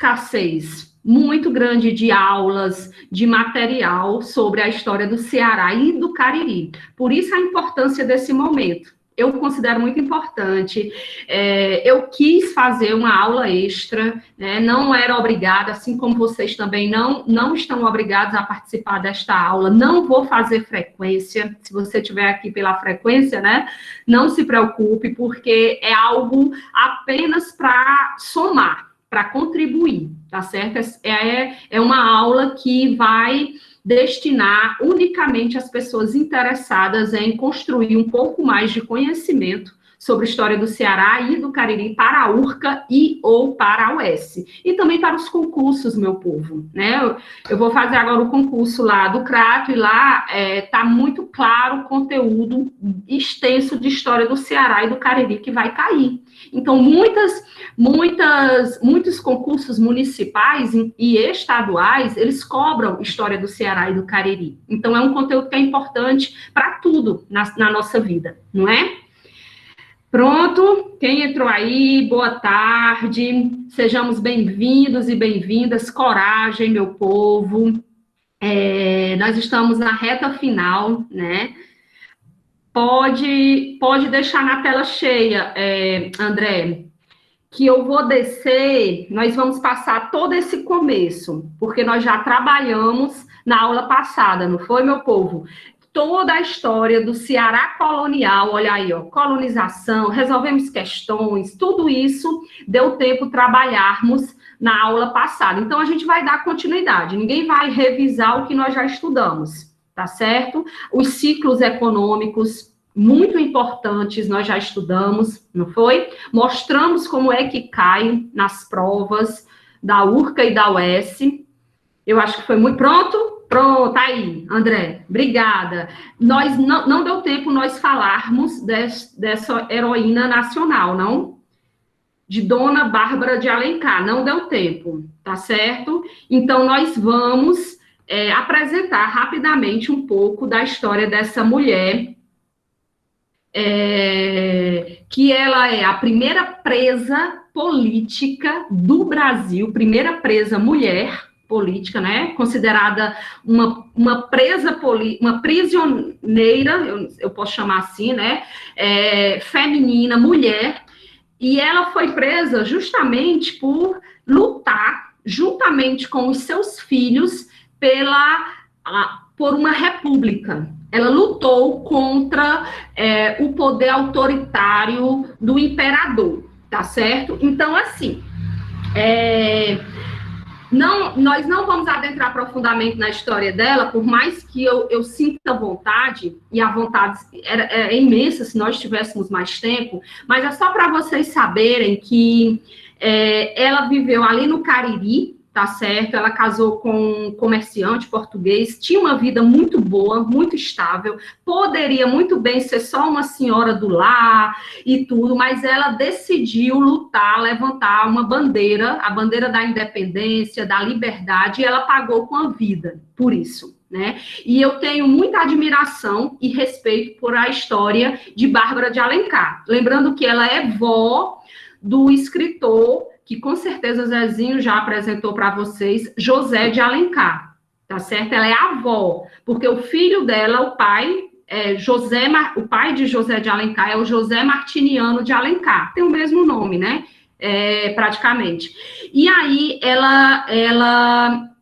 escassez muito grande de aulas, de material sobre a história do Ceará e do Cariri. Por isso a importância desse momento. Eu considero muito importante. Eu quis fazer uma aula extra, né? Não era obrigada, assim como vocês também não estão obrigados a participar desta aula. Não vou fazer frequência. Se você estiver aqui pela frequência, né? Não se preocupe, porque é algo apenas para somar, para contribuir, tá certo? É uma aula que vai destinar unicamente as pessoas interessadas em construir um pouco mais de conhecimento sobre a história do Ceará e do Cariri para a URCA e ou para a UES. E também para os concursos, meu povo, né? Eu vou fazer agora o concurso lá do Crato, e lá está muito claro o conteúdo extenso de história do Ceará e do Cariri que vai cair. Então, muitos concursos municipais e estaduais, eles cobram história do Ceará e do Cariri. Então, é um conteúdo que é importante para tudo na nossa vida, não é? Pronto, quem entrou aí, boa tarde, sejamos bem-vindos e bem-vindas, coragem, meu povo. Nós estamos na reta final, né? Pode deixar na tela cheia, André, que eu vou descer, nós vamos passar todo esse começo, porque nós já trabalhamos na aula passada, não foi, meu povo? Toda a história do Ceará colonial, olha aí, ó, colonização, resolvemos questões, tudo isso deu tempo trabalharmos na aula passada. Então, a gente vai dar continuidade, ninguém vai revisar o que nós já estudamos, tá certo? Os ciclos econômicos, muito importantes, nós já estudamos, não foi? Mostramos como é que cai nas provas da URCA e da UES. Eu acho que foi muito... Pronto, aí, André, obrigada. Nós não deu tempo nós falarmos dessa heroína nacional, não? De Dona Bárbara de Alencar, não deu tempo, tá certo? Então, nós vamos apresentar rapidamente um pouco da história dessa mulher, que ela é a primeira presa política do Brasil, primeira presa mulher política, né, considerada uma prisioneira, eu posso chamar assim, né, feminina, mulher, e ela foi presa justamente por lutar, juntamente com os seus filhos, por uma república. Ela lutou contra o poder autoritário do imperador, tá certo? Então, assim, nós não vamos adentrar profundamente na história dela, por mais que eu sinta vontade, e a vontade é imensa se nós tivéssemos mais tempo, mas é só para vocês saberem que ela viveu ali no Cariri, tá certo? Ela casou com um comerciante português, tinha uma vida muito boa, muito estável, poderia muito bem ser só uma senhora do lar e tudo, mas ela decidiu lutar, levantar uma bandeira, a bandeira da independência, da liberdade, e ela pagou com a vida por isso, né? E eu tenho muita admiração e respeito por a história de Bárbara de Alencar. Lembrando que ela é vó do escritor, que com certeza Zezinho já apresentou para vocês, José de Alencar, tá certo? Ela é a avó, porque o filho dela, o pai de José de Alencar é o José Martiniano de Alencar, tem o mesmo nome, né? Praticamente. E aí, ela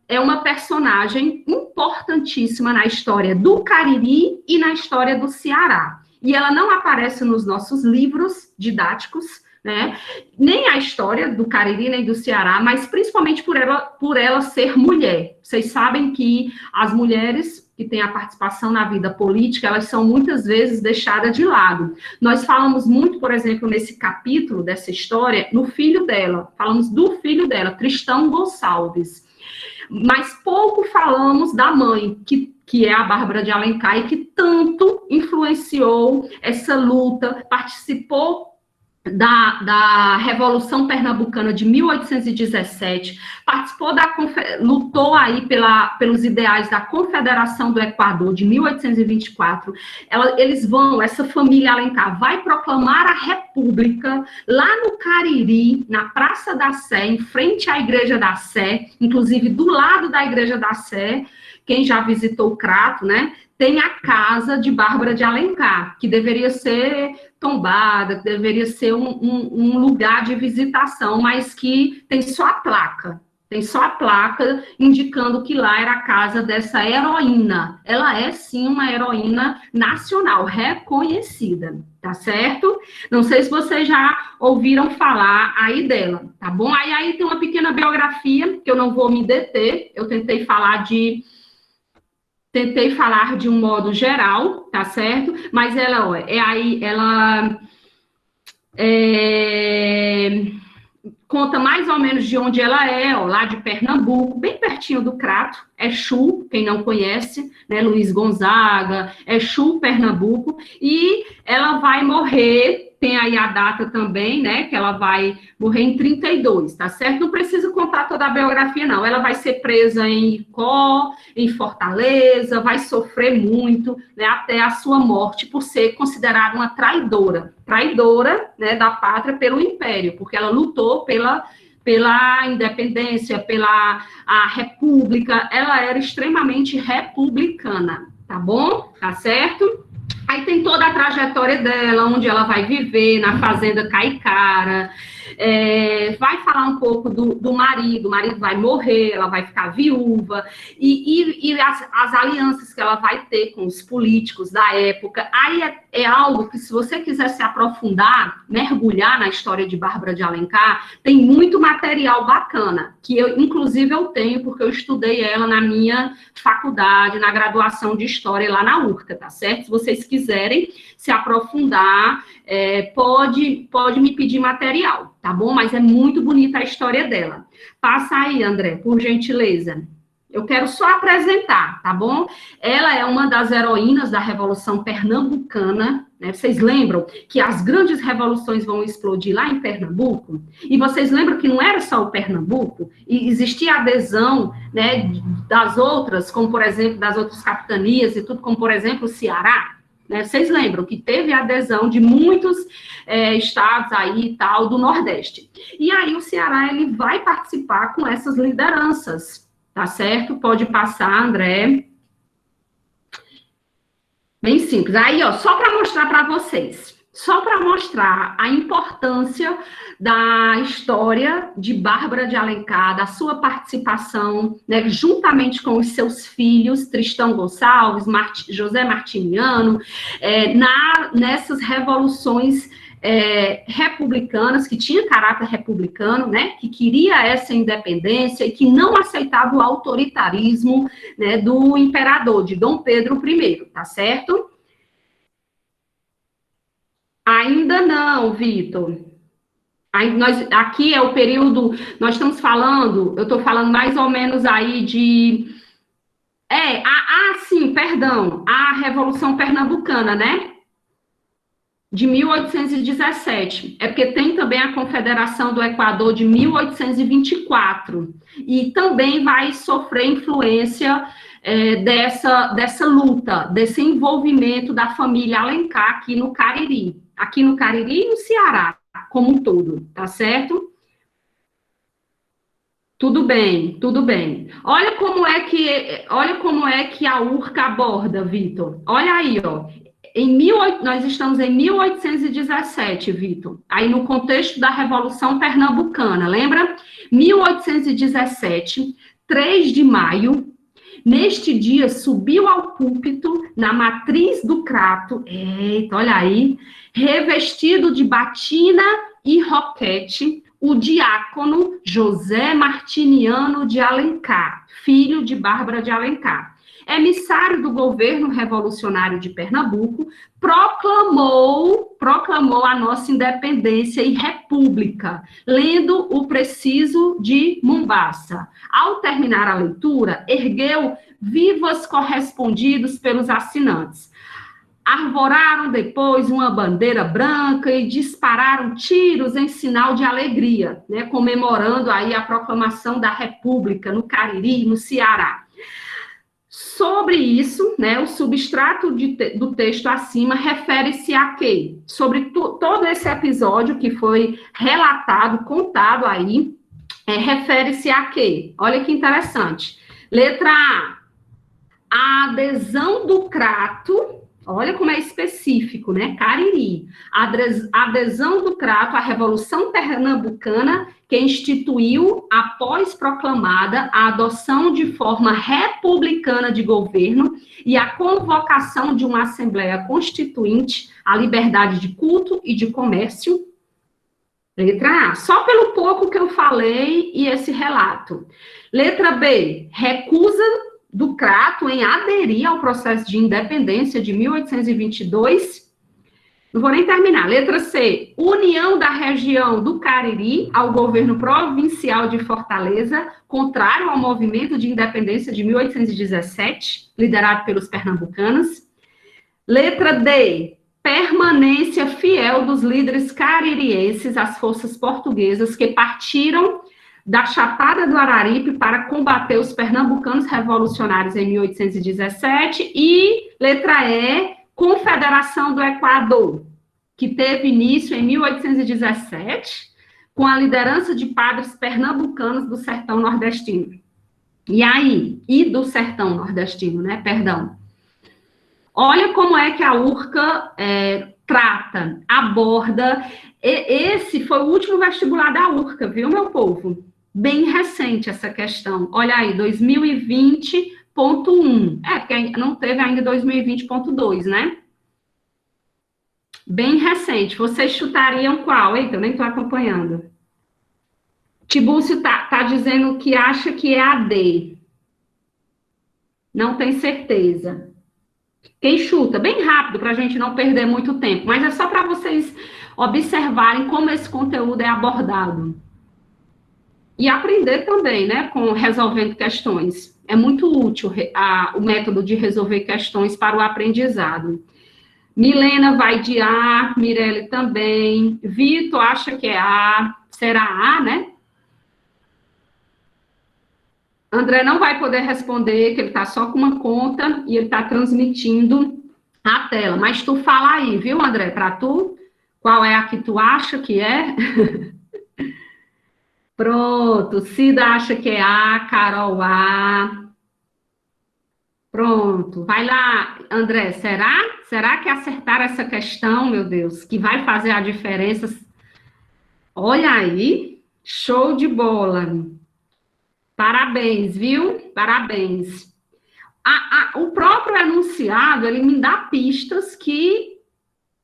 é uma personagem importantíssima na história do Cariri e na história do Ceará. E ela não aparece nos nossos livros didáticos, né? Nem a história do Cariri, nem do Ceará, mas principalmente por ela ser mulher. Vocês sabem que as mulheres que têm a participação na vida política, elas são muitas vezes deixadas de lado. Nós falamos muito, por exemplo, nesse capítulo dessa história, no filho dela, falamos do filho dela, Tristão Gonçalves, mas pouco falamos da mãe, que é a Bárbara de Alencar, e que tanto influenciou essa luta, participou da Revolução Pernambucana de 1817, participou lutou aí pelos ideais da Confederação do Equador de 1824. Essa família Alencar vai proclamar a República lá no Cariri, na Praça da Sé, em frente à Igreja da Sé, inclusive do lado da Igreja da Sé. Quem já visitou o Crato, né, tem a casa de Bárbara de Alencar, que deveria ser tombada, deveria ser um lugar de visitação, mas que tem só a placa. Tem só a placa indicando que lá era a casa dessa heroína. Ela é, sim, uma heroína nacional, reconhecida, tá certo? Não sei se vocês já ouviram falar aí dela, tá bom? Aí tem uma pequena biografia, que eu não vou me deter, eu tentei falar de um modo geral, tá certo? Mas ela conta mais ou menos de onde ela é, lá de Pernambuco, bem pertinho do Crato, Exu, quem não conhece, né, Luiz Gonzaga, Exu, Pernambuco, e ela vai morrer, tem aí a data também, né, que ela vai morrer em 32, tá certo? Não precisa contar toda a biografia, não. Ela vai ser presa em Icó, em Fortaleza, vai sofrer muito, né, até a sua morte, por ser considerada uma traidora, né, da pátria pelo Império, porque ela lutou pela independência, pela república, ela era extremamente republicana, tá bom? Tá certo? Aí tem toda a trajetória dela, onde ela vai viver, na fazenda Caicara, vai falar um pouco do marido, o marido vai morrer, ela vai ficar viúva, e as alianças que ela vai ter com os políticos da época. Aí é algo que, se você quiser se aprofundar, mergulhar na história de Bárbara de Alencar, tem muito material bacana, que inclusive eu tenho, porque eu estudei ela na minha faculdade, na graduação de História lá na URCA, tá certo? Se vocês quiserem se aprofundar, pode me pedir material, tá bom? Mas é muito bonita a história dela. Passa aí, André, por gentileza. Eu quero só apresentar, tá bom? Ela é uma das heroínas da Revolução Pernambucana, né? Vocês lembram que as grandes revoluções vão explodir lá em Pernambuco? E vocês lembram que não era só o Pernambuco? E existia adesão, né, das outras, como, por exemplo, das outras capitanias e tudo, como, por exemplo, o Ceará? Né? Vocês lembram que teve adesão de muitos estados aí e tal, do Nordeste. E aí o Ceará, ele vai participar com essas lideranças, tá certo? Pode passar, André. Bem simples. Aí, ó, só para mostrar para vocês, só para mostrar a importância da história de Bárbara de Alencar, da sua participação, né, juntamente com os seus filhos, Tristão Gonçalves, José Martiniano, nessas revoluções republicanas, que tinha caráter republicano, né, que queria essa independência e que não aceitava o autoritarismo, né, do imperador, de Dom Pedro I, tá certo? Ainda não, Vitor. Aqui é o período, nós estamos falando, eu estou falando mais ou menos aí de... sim, perdão, a Revolução Pernambucana, né? De 1817. É porque tem também a Confederação do Equador de 1824. E também vai sofrer influência dessa luta, desse envolvimento da família Alencar aqui no Cariri. Aqui no Cariri e no Ceará, como um todo, tá certo? Tudo bem, tudo bem. Olha como é que a URCA aborda, Vitor. Olha aí, ó. Nós estamos em 1817, Vitor. Aí no contexto da Revolução Pernambucana, lembra? 1817, 3 de maio. Neste dia, subiu ao púlpito, na matriz do Crato, eita, olha aí, revestido de batina e roquete, o diácono José Martiniano de Alencar, filho de Bárbara de Alencar. Emissário do governo revolucionário de Pernambuco, proclamou a nossa independência e república, lendo o Preciso de Mombaça. Ao terminar a leitura, ergueu vivas correspondidos pelos assinantes. arvoraram depois uma bandeira branca e dispararam tiros em sinal de alegria, né, comemorando aí a proclamação da República no Cariri, no Ceará. Sobre isso, né, o substrato do texto acima refere-se a quê? Sobre todo esse episódio que foi relatado, contado aí, refere-se a quê? Olha que interessante. Letra A adesão do Crato. Olha como é específico, né? Cariri. A adesão do Crato à Revolução Pernambucana, que instituiu, após proclamada, a adoção de forma republicana de governo e a convocação de uma Assembleia Constituinte, a liberdade de culto e de comércio. Letra A. Só pelo pouco que eu falei e esse relato. Letra B. Recusa do Crato em aderir ao processo de independência de 1822. Não vou nem terminar. Letra C, união da região do Cariri ao governo provincial de Fortaleza, contrário ao movimento de independência de 1817, liderado pelos pernambucanos. Letra D, permanência fiel dos líderes caririenses às forças portuguesas que partiram da Chapada do Araripe para combater os pernambucanos revolucionários em 1817, e letra E, Confederação do Equador, que teve início em 1817, com a liderança de padres pernambucanos do sertão nordestino. E aí? E do sertão nordestino, né? Perdão. Olha como é que a URCA trata, aborda. Esse foi o último vestibular da URCA, viu, meu povo? Bem recente essa questão. Olha aí, 2020.1. Porque não teve ainda 2020.2, né? Bem recente. Vocês chutariam qual? Eita, eu nem estou acompanhando. Tibúrcio tá dizendo que acha que é a D. Não tem certeza. Quem chuta? Bem rápido, para a gente não perder muito tempo. Mas é só para vocês observarem como esse conteúdo é abordado. E aprender também, né, com resolvendo questões. É muito útil o método de resolver questões para o aprendizado. Milena vai de A, Mirelle também. Vitor acha que é A, será A, né? André não vai poder responder, que ele está só com uma conta e ele está transmitindo a tela. Mas tu fala aí, viu, André, para tu? Qual é a que tu acha que é? Pronto, Cida acha que é A, Carol A. Pronto, vai lá, André, será? Será que acertar essa questão, meu Deus, que vai fazer a diferença? Olha aí, show de bola. Parabéns, viu? Parabéns. O próprio enunciado, ele me dá pistas que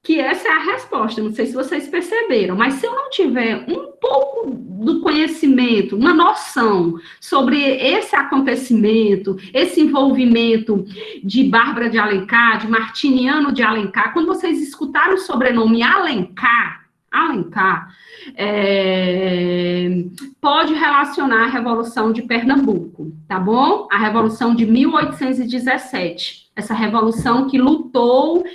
essa é a resposta. Não sei se vocês perceberam, mas se eu não tiver um pouco do conhecimento, uma noção sobre esse acontecimento, esse envolvimento de Bárbara de Alencar, de Martiniano de Alencar, quando vocês escutaram o sobrenome Alencar, pode relacionar a Revolução de Pernambuco, tá bom? A Revolução de 1817, essa revolução que lutou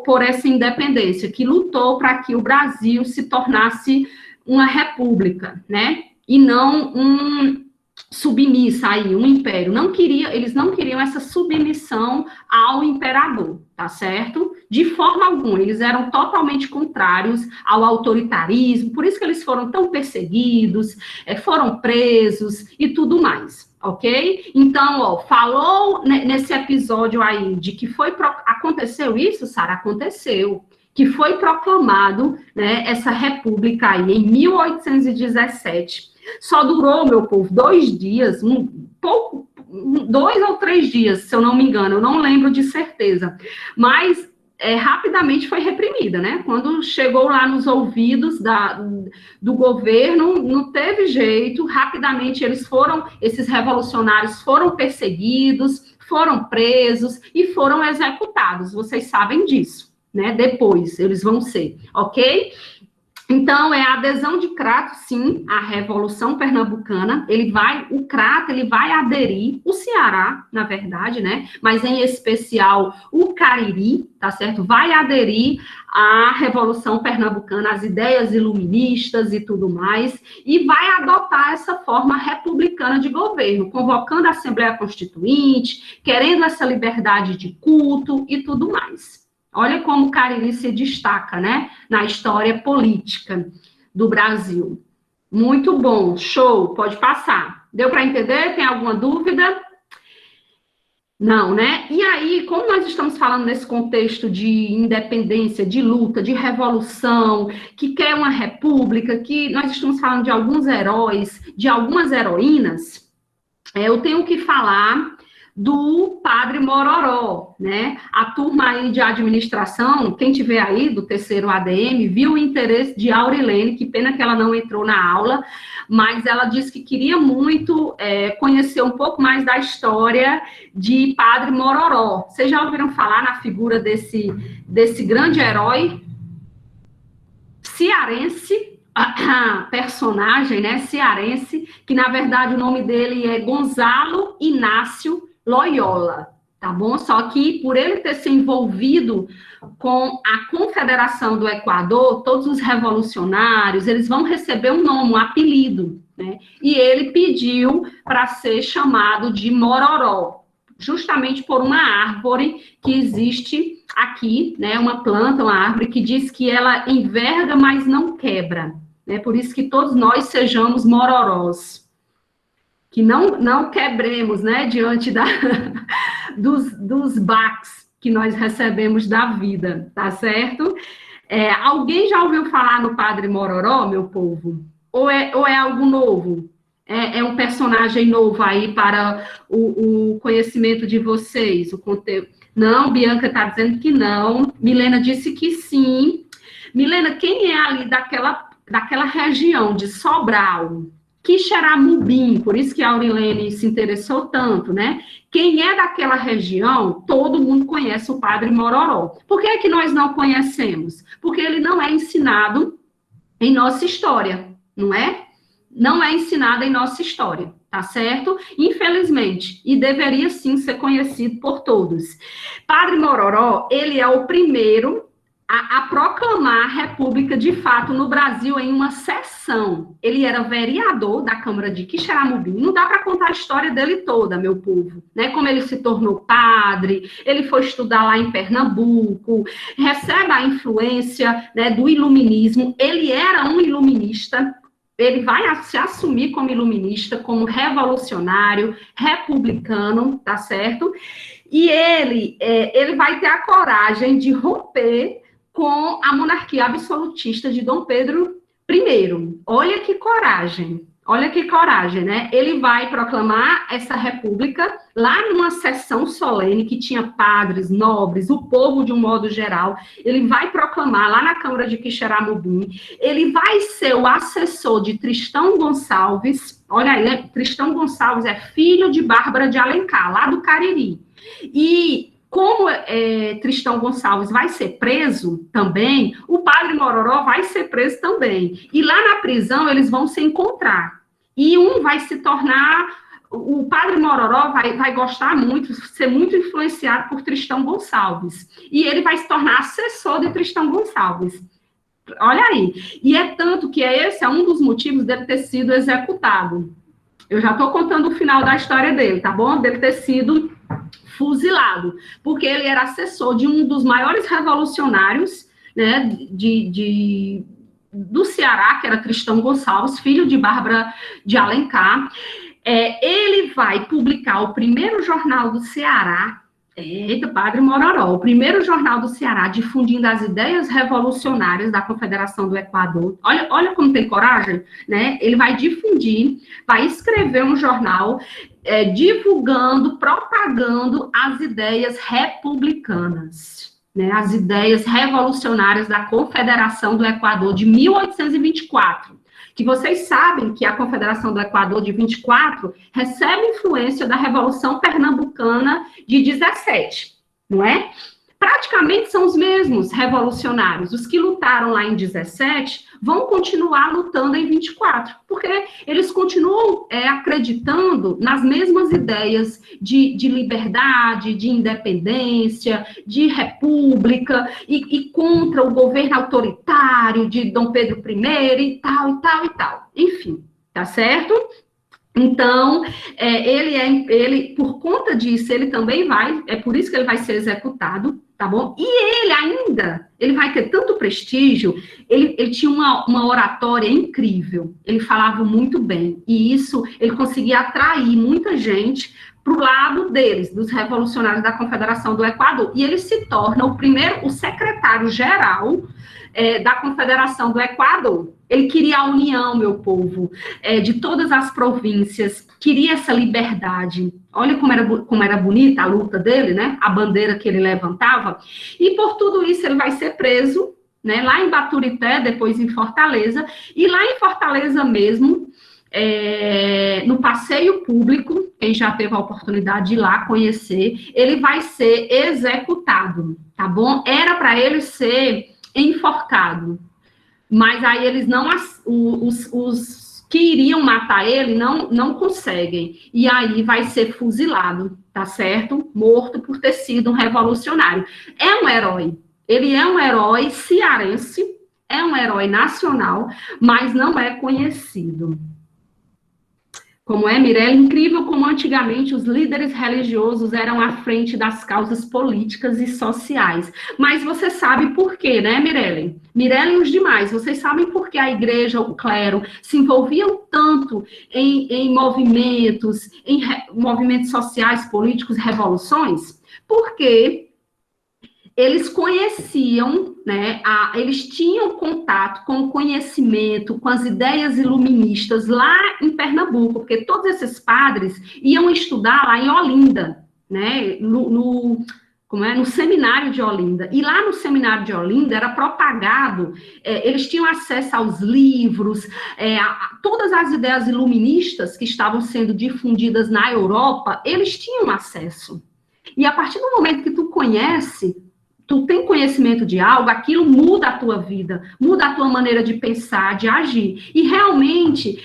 por essa independência, que lutou para que o Brasil se tornasse uma república, né? E não submissa aí, um império. Eles não queriam essa submissão ao imperador, tá certo? De forma alguma, eles eram totalmente contrários ao autoritarismo, por isso que eles foram tão perseguidos, foram presos e tudo mais. Ok? Então, ó, falou nesse episódio aí de que aconteceu isso, Sara? Aconteceu. Que foi proclamado, né, essa república aí em 1817. Só durou, meu povo, 2 dias, 2 ou 3 dias, se eu não me engano, eu não lembro de certeza. Mas rapidamente foi reprimida, né? Quando chegou lá nos ouvidos do governo, não teve jeito, rapidamente esses revolucionários foram perseguidos, foram presos e foram executados, vocês sabem disso, né? Depois eles vão ser, ok? Então, é a adesão de Crato, sim, à Revolução Pernambucana. O Crato, ele vai aderir, o Ceará, na verdade, né? Mas, em especial, o Cariri, tá certo? Vai aderir à Revolução Pernambucana, às ideias iluministas e tudo mais, e vai adotar essa forma republicana de governo, convocando a Assembleia Constituinte, querendo essa liberdade de culto e tudo mais. Olha como o Cariri se destaca, né, na história política do Brasil. Muito bom, show, pode passar. Deu para entender? Tem alguma dúvida? Não, né? E aí, como nós estamos falando nesse contexto de independência, de luta, de revolução, que quer uma república, que nós estamos falando de alguns heróis, de algumas heroínas, eu tenho que falar do Padre Mororó, né? A turma aí de administração, quem tiver aí do terceiro ADM, viu o interesse de Aurilene, que pena que ela não entrou na aula, mas ela disse que queria muito conhecer um pouco mais da história de Padre Mororó. Vocês já ouviram falar na figura desse grande herói cearense, personagem, né, cearense, que na verdade o nome dele é Gonzalo Inácio Loyola, tá bom? Só que por ele ter se envolvido com a Confederação do Equador, todos os revolucionários, eles vão receber um nome, um apelido, né? E ele pediu para ser chamado de Mororó, justamente por uma árvore que existe aqui, né? Uma planta, uma árvore que diz que ela enverga, mas não quebra, né? Por isso que todos nós sejamos mororós. Que não quebremos, né, diante dos baques que nós recebemos da vida, tá certo? Alguém já ouviu falar no Padre Mororó, meu povo? Ou é algo novo? É um personagem novo aí para o conhecimento de vocês, o conteúdo? Não, Bianca está dizendo que não. Milena disse que sim. Milena, quem é ali daquela região de Sobral? Quixeramobim, por isso que a Aurilene se interessou tanto, né? Quem é daquela região, todo mundo conhece o Padre Mororó. Por que é que nós não conhecemos? Porque ele não é ensinado em nossa história, não é? Não é ensinado em nossa história, tá certo? Infelizmente, e deveria sim ser conhecido por todos. Padre Mororó, ele é o primeiro a proclamar a república de fato no Brasil em uma sessão. Ele era vereador da Câmara de Quixeramobim. Não dá para contar a história dele toda, meu povo, né? Como ele se tornou padre, ele foi estudar lá em Pernambuco, recebe a influência, né, do iluminismo. Ele era um iluminista. Ele vai se assumir como iluminista, como revolucionário, republicano, tá certo? E ele vai ter a coragem de romper com a monarquia absolutista de Dom Pedro I. Olha que coragem, né? Ele vai proclamar essa república lá numa sessão solene que tinha padres, nobres, o povo de um modo geral. Ele vai proclamar lá na Câmara de Quixeramobim. Ele vai ser o assessor de Tristão Gonçalves. Olha aí, né? Tristão Gonçalves é filho de Bárbara de Alencar, lá do Cariri. E como Tristão Gonçalves vai ser preso também, o Padre Mororó vai ser preso também. E lá na prisão eles vão se encontrar. E um vai se tornar... O Padre Mororó vai gostar muito, ser muito influenciado por Tristão Gonçalves. E ele vai se tornar assessor de Tristão Gonçalves. Olha aí. E é tanto que esse é um dos motivos dele ter sido executado. Eu já estou contando o final da história dele, tá bom? Dele ter sido fuzilado, porque ele era assessor de um dos maiores revolucionários, né, do Ceará, que era Tristão Gonçalves, filho de Bárbara de Alencar. Ele vai publicar o primeiro jornal do Ceará, Padre Mororó, o primeiro jornal do Ceará, difundindo as ideias revolucionárias da Confederação do Equador. Olha como tem coragem, né? Ele vai difundir, vai escrever um jornal divulgando, propagando as ideias republicanas, né? As ideias revolucionárias da Confederação do Equador de 1824. Que vocês sabem que a Confederação do Equador de 24 recebe influência da Revolução Pernambucana de 17, não é? praticamente são os mesmos revolucionários. Os que lutaram lá em 17 vão continuar lutando em 24, porque eles continuam acreditando nas mesmas ideias de liberdade, de independência, de república, e contra o governo autoritário de Dom Pedro I, e tal, e tal, e tal. Enfim, tá certo? Então, ele, por conta disso, ele também vai, é por isso que ele vai ser executado, tá bom? E ele vai ter tanto prestígio, ele tinha uma oratória incrível, ele falava muito bem, e isso, ele conseguia atrair muita gente para o lado deles, dos revolucionários da Confederação do Equador, e ele se torna o secretário-geral da Confederação do Equador. Ele queria a união, meu povo, de todas as províncias, queria essa liberdade. Olha como era bonita a luta dele, né? A bandeira que ele levantava. E por tudo isso ele vai ser preso, né? Lá em Baturité, depois em Fortaleza. E lá em Fortaleza mesmo, no passeio público, quem já teve a oportunidade de ir lá conhecer, ele vai ser executado, tá bom? Era para ele ser enforcado. Mas aí eles não, os que iriam matar ele não conseguem. E aí vai ser fuzilado, tá certo? Morto por ter sido um revolucionário. É um herói. Ele é um herói cearense, é um herói nacional, mas não é conhecido. Como Mirelle, incrível como antigamente os líderes religiosos eram à frente das causas políticas e sociais. Mas você sabe por quê, né, Mirelle? Mirelle e os demais, vocês sabem por que a igreja, o clero, se envolviam tanto em movimentos, movimentos sociais, políticos, revoluções? Porque eles conheciam, né, eles tinham contato com o conhecimento, com as ideias iluministas lá em Pernambuco, porque todos esses padres iam estudar lá em Olinda, né, no seminário de Olinda. E lá no seminário de Olinda era propagado, eles tinham acesso aos livros, a todas as ideias iluministas que estavam sendo difundidas na Europa, eles tinham acesso. E a partir do momento que tu tem conhecimento de algo, aquilo muda a tua vida, muda a tua maneira de pensar, de agir. E realmente,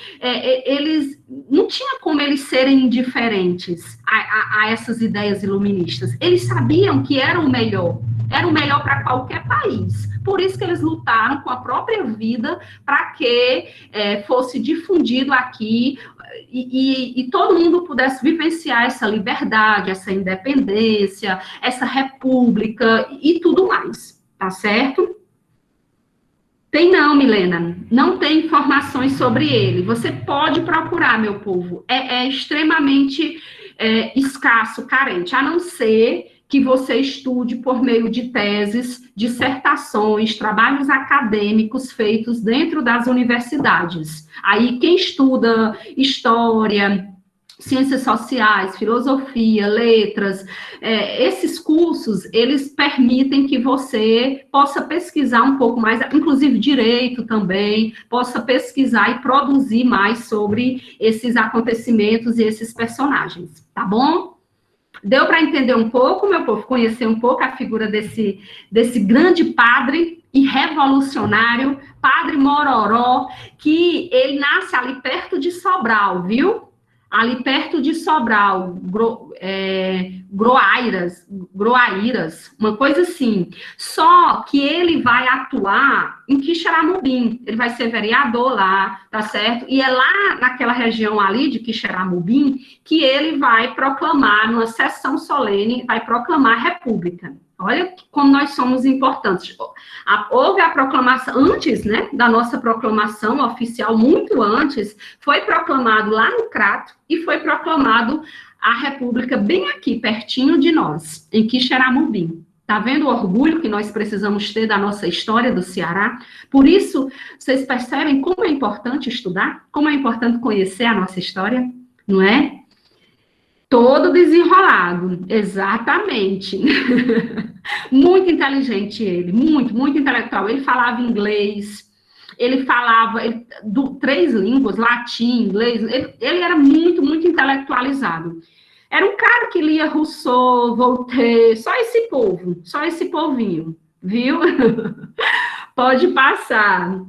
eles não tinha como eles serem indiferentes a essas ideias iluministas. Eles sabiam que era o melhor para qualquer país. Por isso que eles lutaram com a própria vida para que fosse difundido aqui e todo mundo pudesse vivenciar essa liberdade, essa independência, essa república e tudo mais, tá certo? Tem não, Milena, não tem informações sobre ele. Você pode procurar, meu povo. É extremamente escasso, carente, a não ser que você estude por meio de teses, dissertações, trabalhos acadêmicos feitos dentro das universidades. Aí, quem estuda história, ciências sociais, filosofia, letras, esses cursos, eles permitem que você possa pesquisar um pouco mais, inclusive direito também, possa pesquisar e produzir mais sobre esses acontecimentos e esses personagens, tá bom? Deu para entender um pouco, meu povo, conhecer um pouco a figura desse grande padre e revolucionário, Padre Mororó, que ele nasce ali perto de Sobral, viu? Ali perto de Sobral, Groaíras, uma coisa assim. Só que ele vai atuar em Quixeramobim, ele vai ser vereador lá, tá certo? E é lá naquela região ali de Quixeramobim que ele vai proclamar, numa sessão solene, vai proclamar a República. Olha como nós somos importantes. Houve a proclamação, antes, né, da nossa proclamação oficial, muito antes, foi proclamado lá no Crato e foi proclamado a República bem aqui, pertinho de nós, em Quixeramobim. Tá vendo o orgulho que nós precisamos ter da nossa história do Ceará? Por isso, vocês percebem como é importante estudar? Como é importante conhecer a nossa história? Não é? Todo desenrolado, exatamente. Muito inteligente ele, muito intelectual. Ele falava inglês, ele falava 3 línguas, latim, inglês. Ele era muito intelectualizado. Era um cara que lia Rousseau, Voltaire, só esse povo, só esse povinho, viu? Pode passar,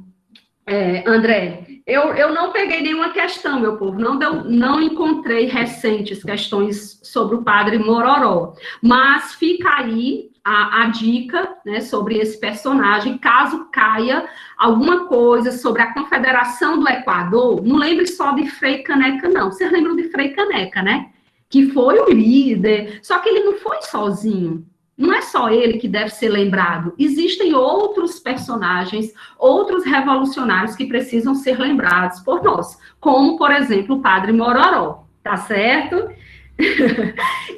André. Eu não peguei nenhuma questão, meu povo, não encontrei recentes questões sobre o padre Mororó, mas fica aí a dica, né, sobre esse personagem, caso caia alguma coisa sobre a Confederação do Equador, não lembre só de Frei Caneca, não. Vocês lembram de Frei Caneca, né? Que foi o líder, só que ele não foi sozinho. Não é só ele que deve ser lembrado. Existem outros personagens, outros revolucionários que precisam ser lembrados por nós, como, por exemplo, o padre Mororó, tá certo?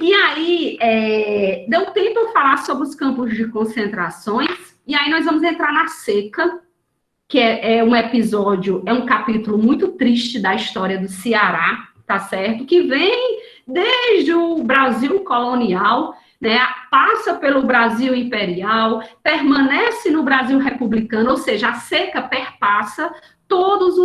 E aí, deu tempo eu falar sobre os campos de concentrações, e aí nós vamos entrar na seca, que é um episódio, é um capítulo muito triste da história do Ceará, tá certo? Que vem desde o Brasil colonial, né, passa pelo Brasil imperial, permanece no Brasil republicano, ou seja, a seca perpassa todos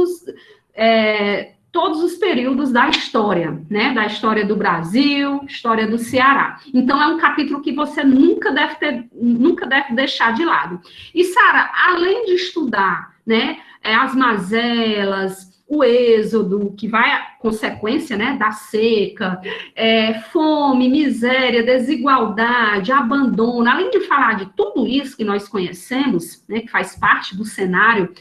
os períodos da história, né, da história do Brasil, história do Ceará. Então, é um capítulo que você nunca deve deixar de lado. E, Sara, além de estudar, né, as mazelas, o êxodo, que vai a consequência, né, da seca, fome, miséria, desigualdade, abandono, além de falar de tudo isso que nós conhecemos, né, que faz parte do cenário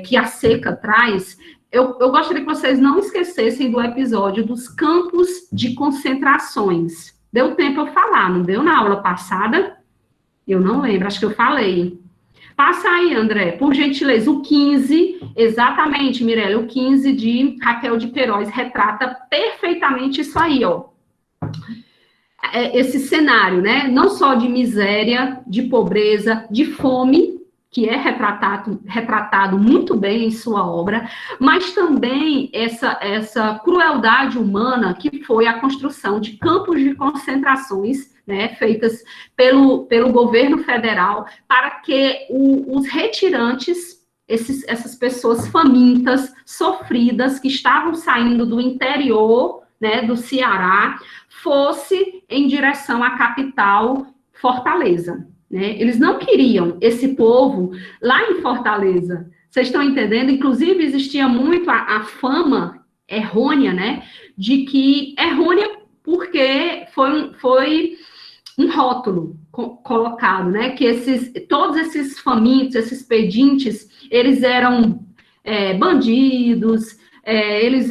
que a seca traz, eu gostaria que vocês não esquecessem do episódio dos campos de concentrações. Deu tempo eu falar, não deu na aula passada? Eu não lembro, acho que eu falei. Passa aí, André, por gentileza, o 15, exatamente, Mirella, o 15 de Raquel de Queiroz retrata perfeitamente isso aí, ó. Esse cenário, né, não só de miséria, de pobreza, de fome, que é retratado muito bem em sua obra, mas também essa crueldade humana que foi a construção de campos de concentrações, né, feitas pelo governo federal, para que os retirantes, essas pessoas famintas, sofridas, que estavam saindo do interior, né, do Ceará, fosse em direção à capital, Fortaleza. Né? Eles não queriam esse povo lá em Fortaleza. Vocês estão entendendo? Inclusive, existia muito a fama errônea, né? De que errônea porque foi um rótulo colocado, né? Que todos esses famintos, esses pedintes, eles eram bandidos, eles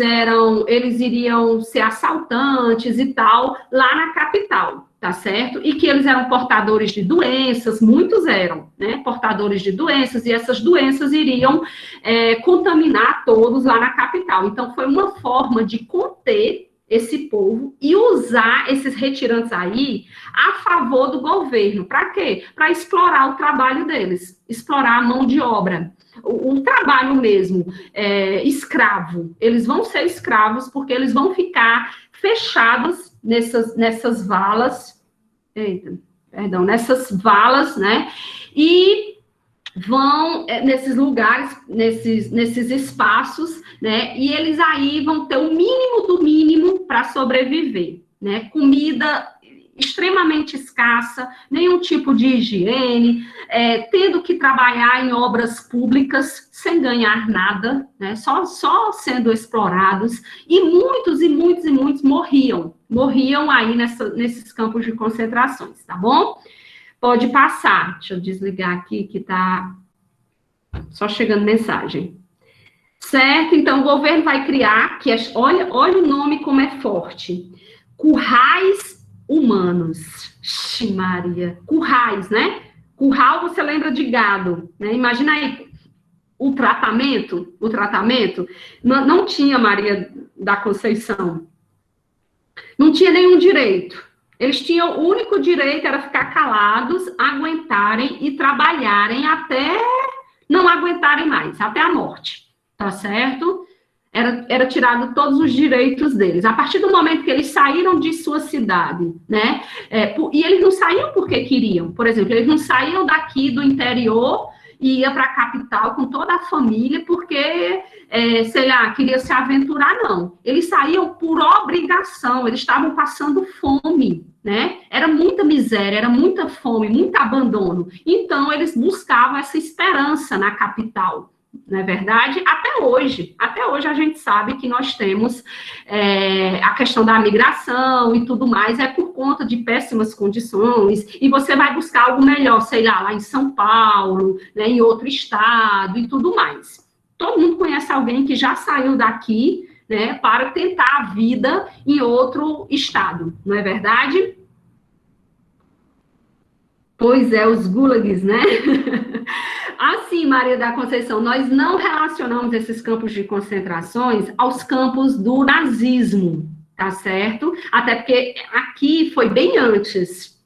iriam ser assaltantes e tal, lá na capital, tá certo? E que eles eram portadores de doenças, muitos eram, né? Portadores de doenças, e essas doenças iriam contaminar todos lá na capital. Então, foi uma forma de conter esse povo e usar esses retirantes aí a favor do governo. Para quê? Para explorar o trabalho deles, explorar a mão de obra. O trabalho mesmo, escravo. Eles vão ser escravos porque eles vão ficar fechados nessas valas, nessas valas, né? E vão nesses lugares, nesses espaços, né? E eles aí vão ter o mínimo do mínimo para sobreviver, né? Comida extremamente escassa, nenhum tipo de higiene, tendo que trabalhar em obras públicas sem ganhar nada, né? Só sendo explorados, e muitos morriam aí nesses campos de concentrações, tá bom? Pode passar, deixa eu desligar aqui que tá só chegando mensagem. Certo? Então, o governo vai criar, olha o nome como é forte, currais humanos. Maria, currais, né? Curral, você lembra de gado, né? Imagina aí, o tratamento, não tinha, Maria da Conceição, não tinha nenhum direito. Eles tinham, o único direito era ficar calados, aguentarem e trabalharem até não aguentarem mais, até a morte, tá certo? Era tirado todos os direitos deles. A partir do momento que eles saíram de sua cidade, né? E eles não saíam porque queriam. Por exemplo, eles não saíam daqui do interior e ia para a capital com toda a família, porque, sei lá, queria se aventurar, não. Eles saíam por obrigação, eles estavam passando fome, né? Era muita miséria, era muita fome, muito abandono. Então, eles buscavam essa esperança na capital. Não é verdade? Até hoje a gente sabe que nós temos a questão da migração e tudo mais, é por conta de péssimas condições, e você vai buscar algo melhor, sei lá em São Paulo, né, em outro estado e tudo mais. Todo mundo conhece alguém que já saiu daqui, né, para tentar a vida em outro estado, não é verdade? Pois é, os gulags, né? Assim, Maria da Conceição, nós não relacionamos esses campos de concentrações aos campos do nazismo, tá certo? Até porque aqui foi bem antes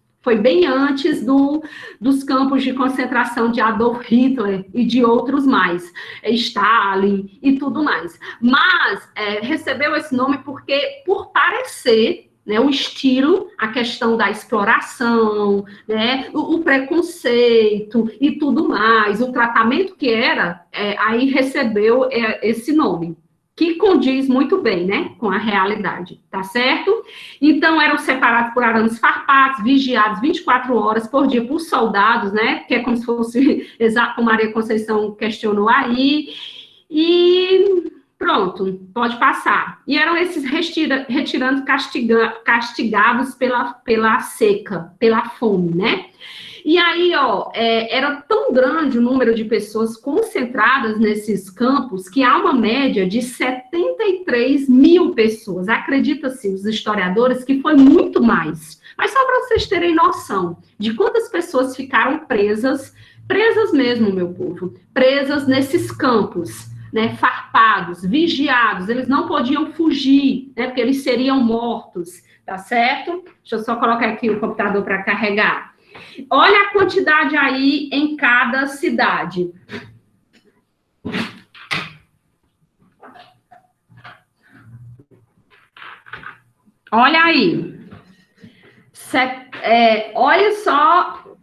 dos campos de concentração de Adolf Hitler e de outros mais, Stalin e tudo mais. Mas recebeu esse nome porque, por parecer, né, o estilo, a questão da exploração, né, o preconceito e tudo mais, o tratamento que era, aí recebeu esse nome, que condiz muito bem, né, com a realidade, tá certo? Então, eram separados por arames farpados, vigiados 24 horas por dia por soldados, né, que é como se fosse, exato como Maria Conceição questionou aí, e... Pronto, pode passar. E eram esses retirantes castigados pela seca, pela fome, né? E aí, era tão grande o número de pessoas concentradas nesses campos que há uma média de 73 mil pessoas. Acredita-se, os historiadores, que foi muito mais. Mas só para vocês terem noção de quantas pessoas ficaram presas mesmo, meu povo, presas nesses campos, né, farpados, vigiados, eles não podiam fugir, né, porque eles seriam mortos, tá certo? Deixa eu só colocar aqui o computador para carregar. Olha a quantidade aí em cada cidade. Olha aí. Olha só,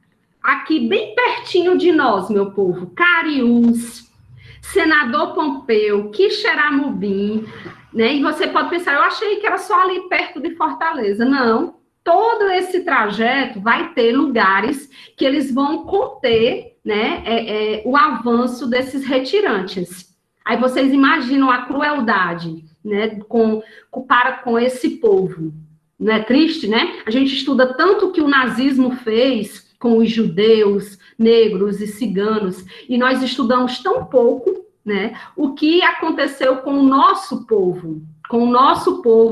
aqui bem pertinho de nós, meu povo, Cariús, Senador Pompeu, Quixeramobim, né? E você pode pensar, eu achei que era só ali perto de Fortaleza. Não, todo esse trajeto vai ter lugares que eles vão conter, né, o avanço desses retirantes. Aí vocês imaginam a crueldade, né, para com esse povo. Não é triste, né? A gente estuda tanto o que o nazismo fez com os judeus, negros e ciganos, e nós estudamos tão pouco, né, o que aconteceu com o nosso povo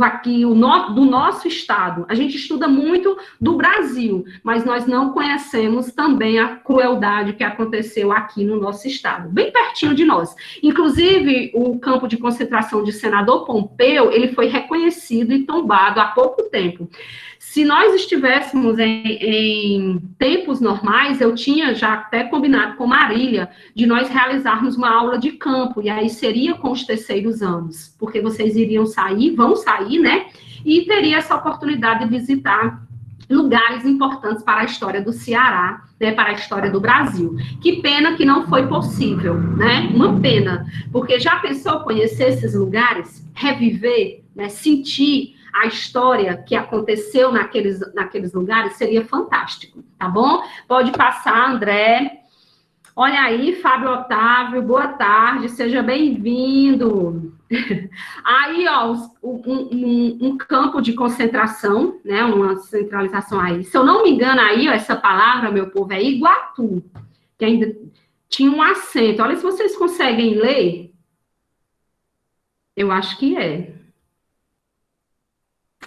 aqui, do nosso estado. A gente estuda muito do Brasil, mas nós não conhecemos também a crueldade que aconteceu aqui no nosso estado, bem pertinho de nós. Inclusive, o campo de concentração de Senador Pompeu, ele foi reconhecido e tombado há pouco tempo. Se nós estivéssemos em tempos normais, eu tinha já até combinado com Marília de nós realizarmos uma aula de campo, e aí seria com os terceiros anos, porque vocês vão sair, né? E teria essa oportunidade de visitar lugares importantes para a história do Ceará, né, para a história do Brasil. Que pena que não foi possível, né? Uma pena, porque já pensou conhecer esses lugares, reviver, né, sentir a história que aconteceu naqueles lugares, seria fantástico, tá bom? Pode passar, André. Olha aí, Fábio Otávio, boa tarde, seja bem-vindo. Aí, um campo de concentração, né, uma centralização aí. Se eu não me engano aí, essa palavra, meu povo, é Iguatu, que ainda tinha um acento. Olha se vocês conseguem ler. Eu acho que é.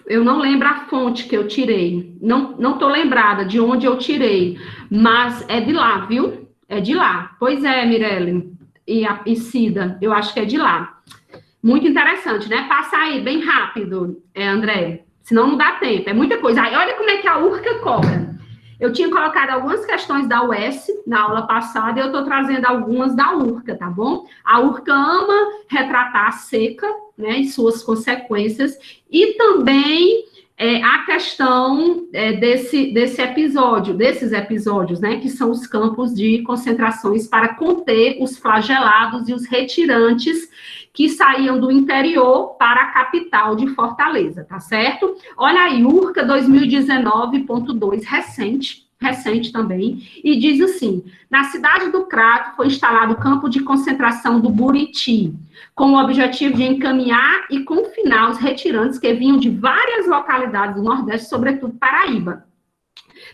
Eu não lembro a fonte que eu tirei. Não estou lembrada de onde eu tirei, mas é de lá, viu? É de lá. Pois é, Mirelle e Cida, eu acho que é de lá. Muito interessante, né? Passa aí, bem rápido, André. Senão não dá tempo, é muita coisa. Aí, olha como é que a URCA cobra. Eu tinha colocado algumas questões da UES na aula passada e eu estou trazendo algumas da URCA, tá bom? A URCA ama retratar a seca, né, e suas consequências, e também a questão desses episódios, né, que são os campos de concentrações para conter os flagelados e os retirantes que saíam do interior para a capital de Fortaleza, tá certo? Olha aí, URCA 2019.2, recente também, e diz assim: na cidade do Crato foi instalado o campo de concentração do Buriti, com o objetivo de encaminhar e confinar os retirantes que vinham de várias localidades do Nordeste, sobretudo Paraíba,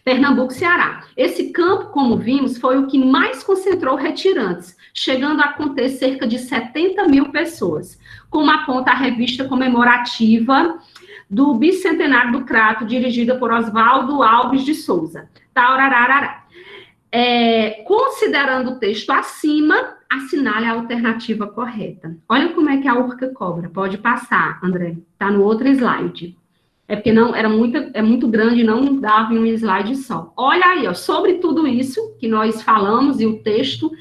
Pernambuco e Ceará. Esse campo, como vimos, foi o que mais concentrou retirantes, chegando a conter cerca de 70 mil pessoas, como aponta a revista comemorativa do Bicentenário do Crato, dirigida por Oswaldo Alves de Souza. Taurararará. Considerando o texto acima, assinale a alternativa correta. Olha como é que a URCA cobra. Pode passar, André. Está no outro slide. É porque não é muito grande, não dava em um slide só. Olha aí, ó, sobre tudo isso que nós falamos e o texto,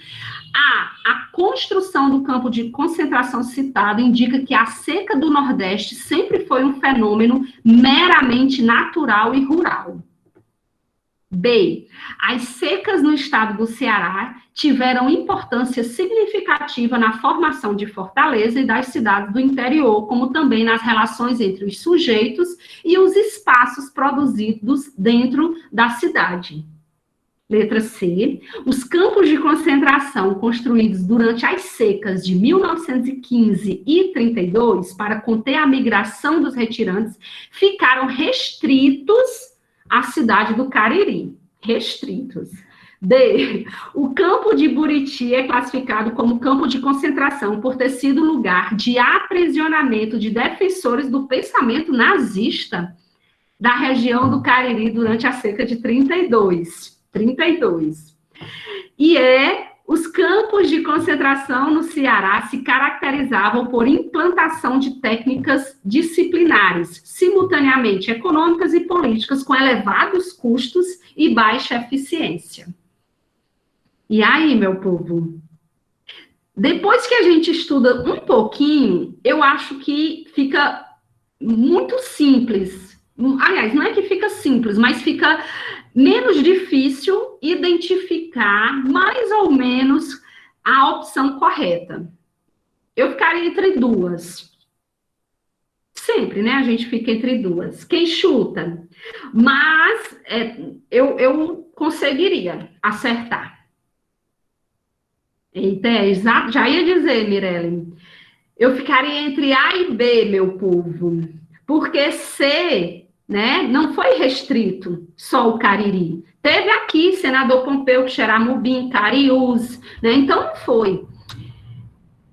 a construção do campo de concentração citado indica que a seca do Nordeste sempre foi um fenômeno meramente natural e rural. B. As secas no estado do Ceará tiveram importância significativa na formação de Fortaleza e das cidades do interior, como também nas relações entre os sujeitos e os espaços produzidos dentro da cidade. Letra C. Os campos de concentração construídos durante as secas de 1915 e 32 para conter a migração dos retirantes ficaram restritos à cidade do Cariri. Restritos. D. O campo de Buriti é classificado como campo de concentração por ter sido lugar de aprisionamento de defensores do pensamento nazista da região do Cariri durante a seca de 32. E os campos de concentração no Ceará se caracterizavam por implantação de técnicas disciplinares, simultaneamente econômicas e políticas, com elevados custos e baixa eficiência. E aí, meu povo, depois que a gente estuda um pouquinho, eu acho que fica muito simples. Aliás, não é que fica simples, mas fica menos difícil identificar mais ou menos a opção correta. Eu ficaria entre duas. Sempre, né? A gente fica entre duas. Quem chuta? Mas eu conseguiria acertar. Eita, exato. Já ia dizer, Mirelle. Eu ficaria entre A e B, meu povo. Porque C, né, não foi restrito só o Cariri. Teve aqui senador Pompeu, Xeramubim, Cariús, né? Então não foi.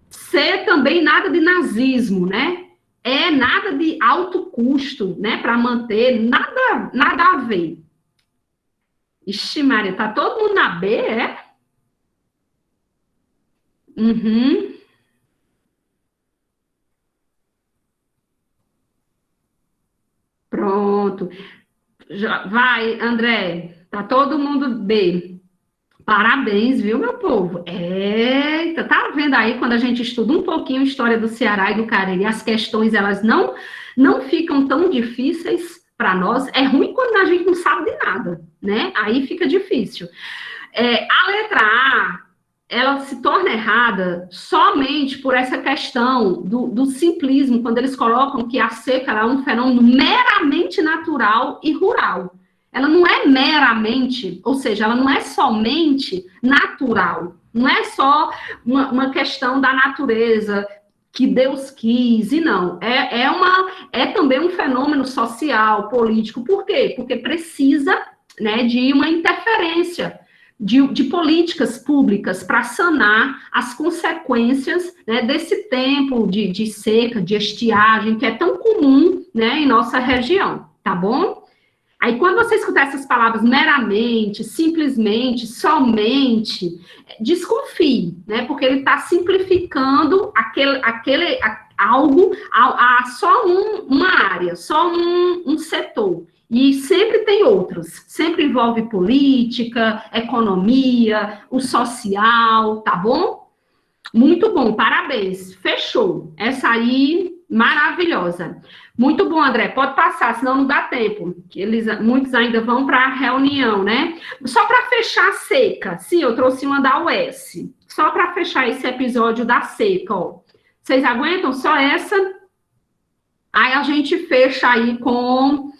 C também nada de nazismo, né? Nada de alto custo, né, para manter, nada a ver. Ixi, Maria, tá todo mundo na B, é? Uhum. Pronto. Vai, André. Tá todo mundo B. Parabéns, viu, meu povo? Eita, tá vendo aí, quando a gente estuda um pouquinho a história do Ceará e do Cariri, as questões, elas não ficam tão difíceis para nós. É ruim quando a gente não sabe de nada, né? Aí fica difícil. A letra A, ela se torna errada somente por essa questão do simplismo, quando eles colocam que a seca é um fenômeno meramente natural e rural. Ela não é meramente, ou seja, ela não é somente natural, não é só uma questão da natureza que Deus quis, e não. É também um fenômeno social, político. Por quê? Porque precisa, né, de uma interferência de políticas públicas para sanar as consequências, né, desse tempo de seca, de estiagem, que é tão comum, né, em nossa região, tá bom? Aí, quando você escutar essas palavras meramente, simplesmente, somente, desconfie, né? Porque ele está simplificando algo a só uma área, só um setor. E sempre tem outros. Sempre envolve política, economia, o social, tá bom? Muito bom, parabéns. Fechou. Essa aí Maravilhosa. Muito bom, André. Pode passar, senão não dá tempo. Que muitos ainda vão para a reunião, né? Só para fechar a seca. Sim, eu trouxe uma da UES. Só para fechar esse episódio da seca, ó. Vocês aguentam só essa? Aí a gente fecha aí com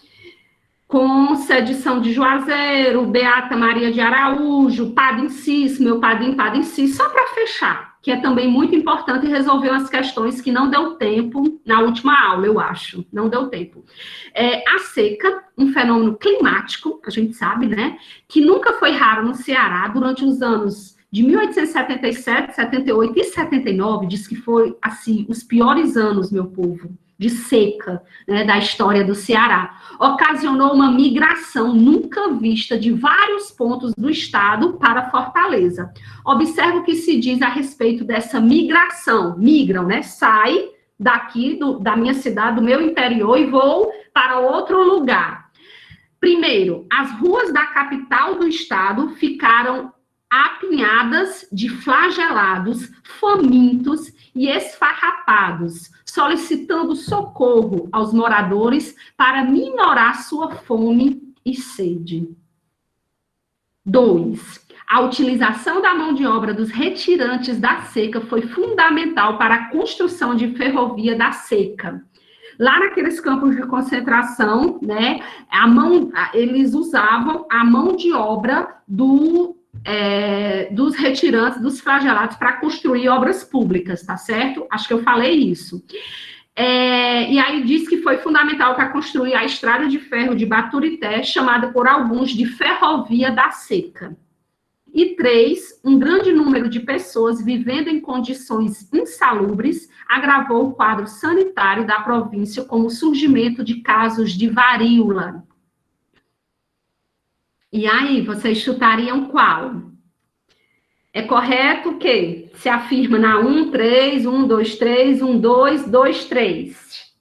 Sedição de Juazeiro, Beata Maria de Araújo, Padre Incis, meu Padre Incis, só para fechar, que é também muito importante resolver umas questões que não deu tempo na última aula, eu acho, não deu tempo. A seca, um fenômeno climático, a gente sabe, né, que nunca foi raro no Ceará durante os anos de 1877, 78 e 79, diz que foi, assim, os piores anos, meu povo, de seca, né, da história do Ceará. Ocasionou uma migração nunca vista de vários pontos do estado para Fortaleza. Observe o que se diz a respeito dessa migração. Migram, né? Sai daqui da minha cidade, do meu interior e vou para outro lugar. Primeiro, as ruas da capital do estado ficaram apinhadas de flagelados, famintos e esfarrapados, solicitando socorro aos moradores para minorar sua fome e sede. 2. A utilização da mão de obra dos retirantes da seca foi fundamental para a construção de ferrovia da seca. Lá naqueles campos de concentração, né, eles usavam a mão de obra dos retirantes, dos flagelados, para construir obras públicas, tá certo? Acho que eu falei isso. E aí diz que foi fundamental para construir a estrada de ferro de Baturité, chamada por alguns de Ferrovia da Seca. E 3, um grande número de pessoas vivendo em condições insalubres agravou o quadro sanitário da província com o surgimento de casos de varíola. E aí, vocês chutariam qual? É correto o quê? Se afirma na 1, 3, 1, 2, 3, 1, 2, 2, 3.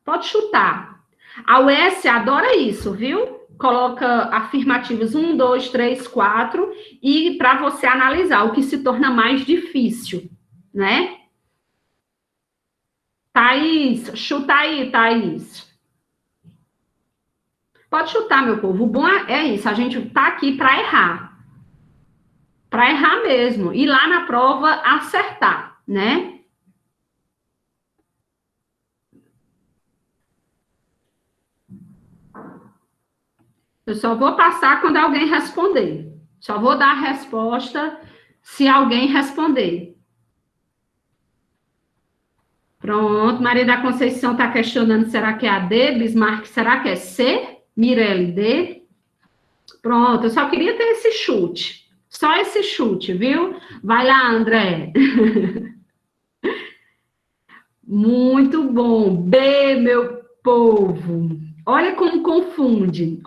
Pode chutar. A UES adora isso, viu? Coloca afirmativos 1, 2, 3, 4, e para você analisar o que se torna mais difícil, né? Thaís, chuta aí, Thaís. Pode chutar, meu povo. O bom é isso, a gente tá aqui para errar. Para errar mesmo. E lá na prova, acertar, né? Eu só vou passar quando alguém responder. Só vou dar a resposta se alguém responder. Pronto, Maria da Conceição está questionando, será que é a D? Bismarck, será que é C? Mirelle, D? Pronto, eu só queria ter esse chute. Só esse chute, viu? Vai lá, André. Muito bom. B, meu povo. Olha como confunde.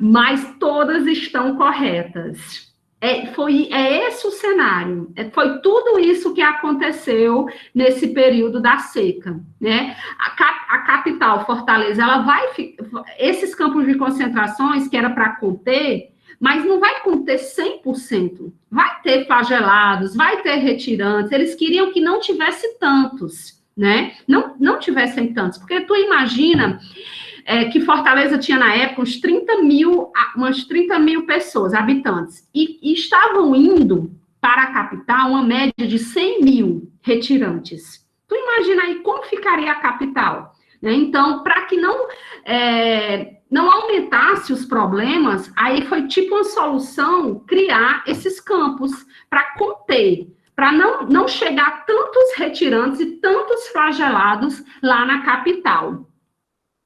Mas todas estão corretas. É esse o cenário. Foi tudo isso que aconteceu nesse período da seca, né? A capital, Fortaleza, esses campos de concentrações que era para conter, mas não vai conter 100%. Vai ter flagelados, vai ter retirantes. Eles queriam que não tivesse tantos, né? Não tivessem tantos, porque tu imagina que Fortaleza tinha na época umas 30 mil pessoas, habitantes, e estavam indo para a capital uma média de 100 mil retirantes. Tu imagina aí como ficaria a capital, né? Então, para que não aumentasse os problemas, aí foi tipo uma solução criar esses campos para conter, para não chegar tantos retirantes e tantos flagelados lá na capital.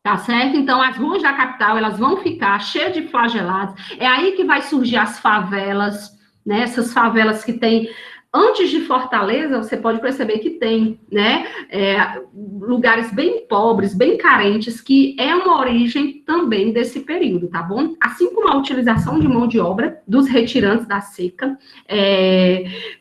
Tá certo? Então, as ruas da capital, elas vão ficar cheias de flagelados. É aí que vai surgir as favelas, né? Essas favelas que tem... Antes de Fortaleza, você pode perceber que tem, né? Lugares bem pobres, bem carentes, que é uma origem também desse período, tá bom? Assim como a utilização de mão de obra dos retirantes da seca,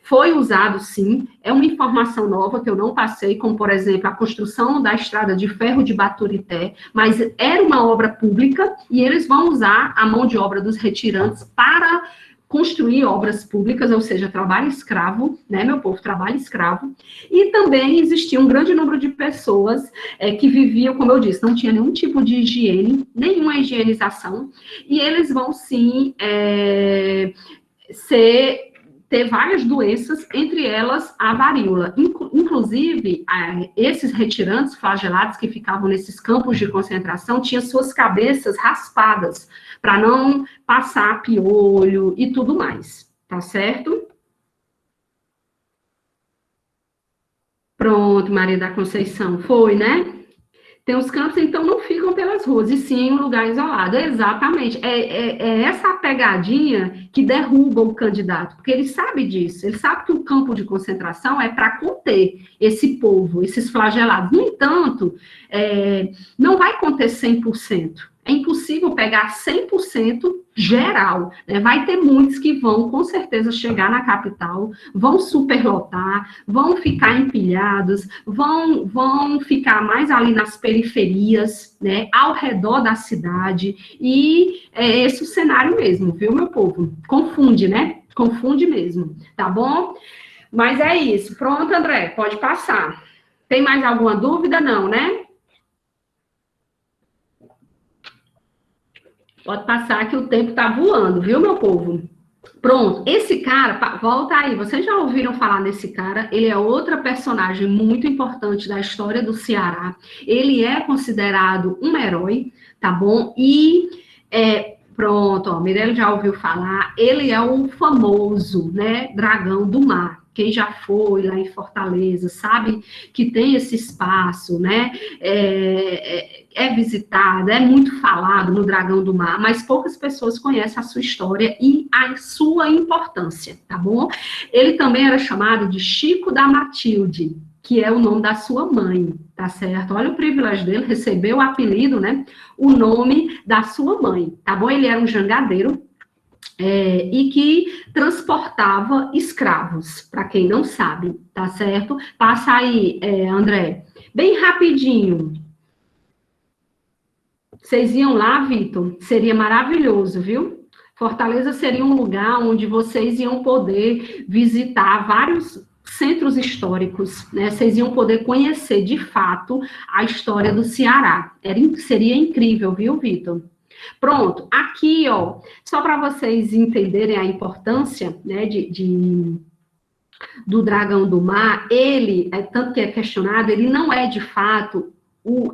foi usado, sim. É uma informação nova que eu não passei, como, por exemplo, a construção da estrada de ferro de Baturité, mas era uma obra pública e eles vão usar a mão de obra dos retirantes para construir obras públicas, ou seja, trabalho escravo, né, meu povo, trabalho escravo, e também existia um grande número de pessoas que viviam, como eu disse, não tinha nenhum tipo de higiene, nenhuma higienização, e eles vão, sim, ter várias doenças, entre elas a varíola. Inclusive, esses retirantes flagelados que ficavam nesses campos de concentração tinham suas cabeças raspadas, para não passar piolho e tudo mais, tá certo? Pronto, Maria da Conceição, foi, né? Tem os campos, então, não ficam pelas ruas, e sim em um lugar isolado. Exatamente. É essa pegadinha que derruba o candidato, porque ele sabe disso. Ele sabe que o campo de concentração é para conter esse povo, esses flagelados. No entanto, não vai conter 100%. É impossível pegar 100% geral, né? Vai ter muitos que vão, com certeza, chegar na capital, vão superlotar, vão ficar empilhados, vão ficar mais ali nas periferias, né? Ao redor da cidade, e é esse o cenário mesmo, viu, meu povo? Confunde, né? Confunde mesmo, tá bom? Mas é isso. Pronto, André, pode passar. Tem mais alguma dúvida? Não, né? Pode passar que o tempo tá voando, viu, meu povo? Pronto, esse cara, volta aí, vocês já ouviram falar nesse cara? Ele é outra personagem muito importante da história do Ceará. Ele é considerado um herói, tá bom? E, pronto, ó, Mirelle já ouviu falar, ele é o famoso, né, dragão do mar. Quem já foi lá em Fortaleza sabe que tem esse espaço, né? É visitado, é muito falado no Dragão do Mar, mas poucas pessoas conhecem a sua história e a sua importância, tá bom? Ele também era chamado de Chico da Matilde, que é o nome da sua mãe, tá certo? Olha o privilégio dele, recebeu o apelido, né? O nome da sua mãe, tá bom? Ele era um jangadeiro, e que transportava escravos, para quem não sabe, tá certo? Passa aí, André, bem rapidinho. Vocês iam lá, Vitor? Seria maravilhoso, viu? Fortaleza seria um lugar onde vocês iam poder visitar vários centros históricos, né? Vocês iam poder conhecer, de fato, a história do Ceará. Seria incrível, viu, Vitor? Pronto, aqui, ó, só para vocês entenderem a importância, né, do Dragão do Mar, ele, tanto que é questionado, ele não é, de fato,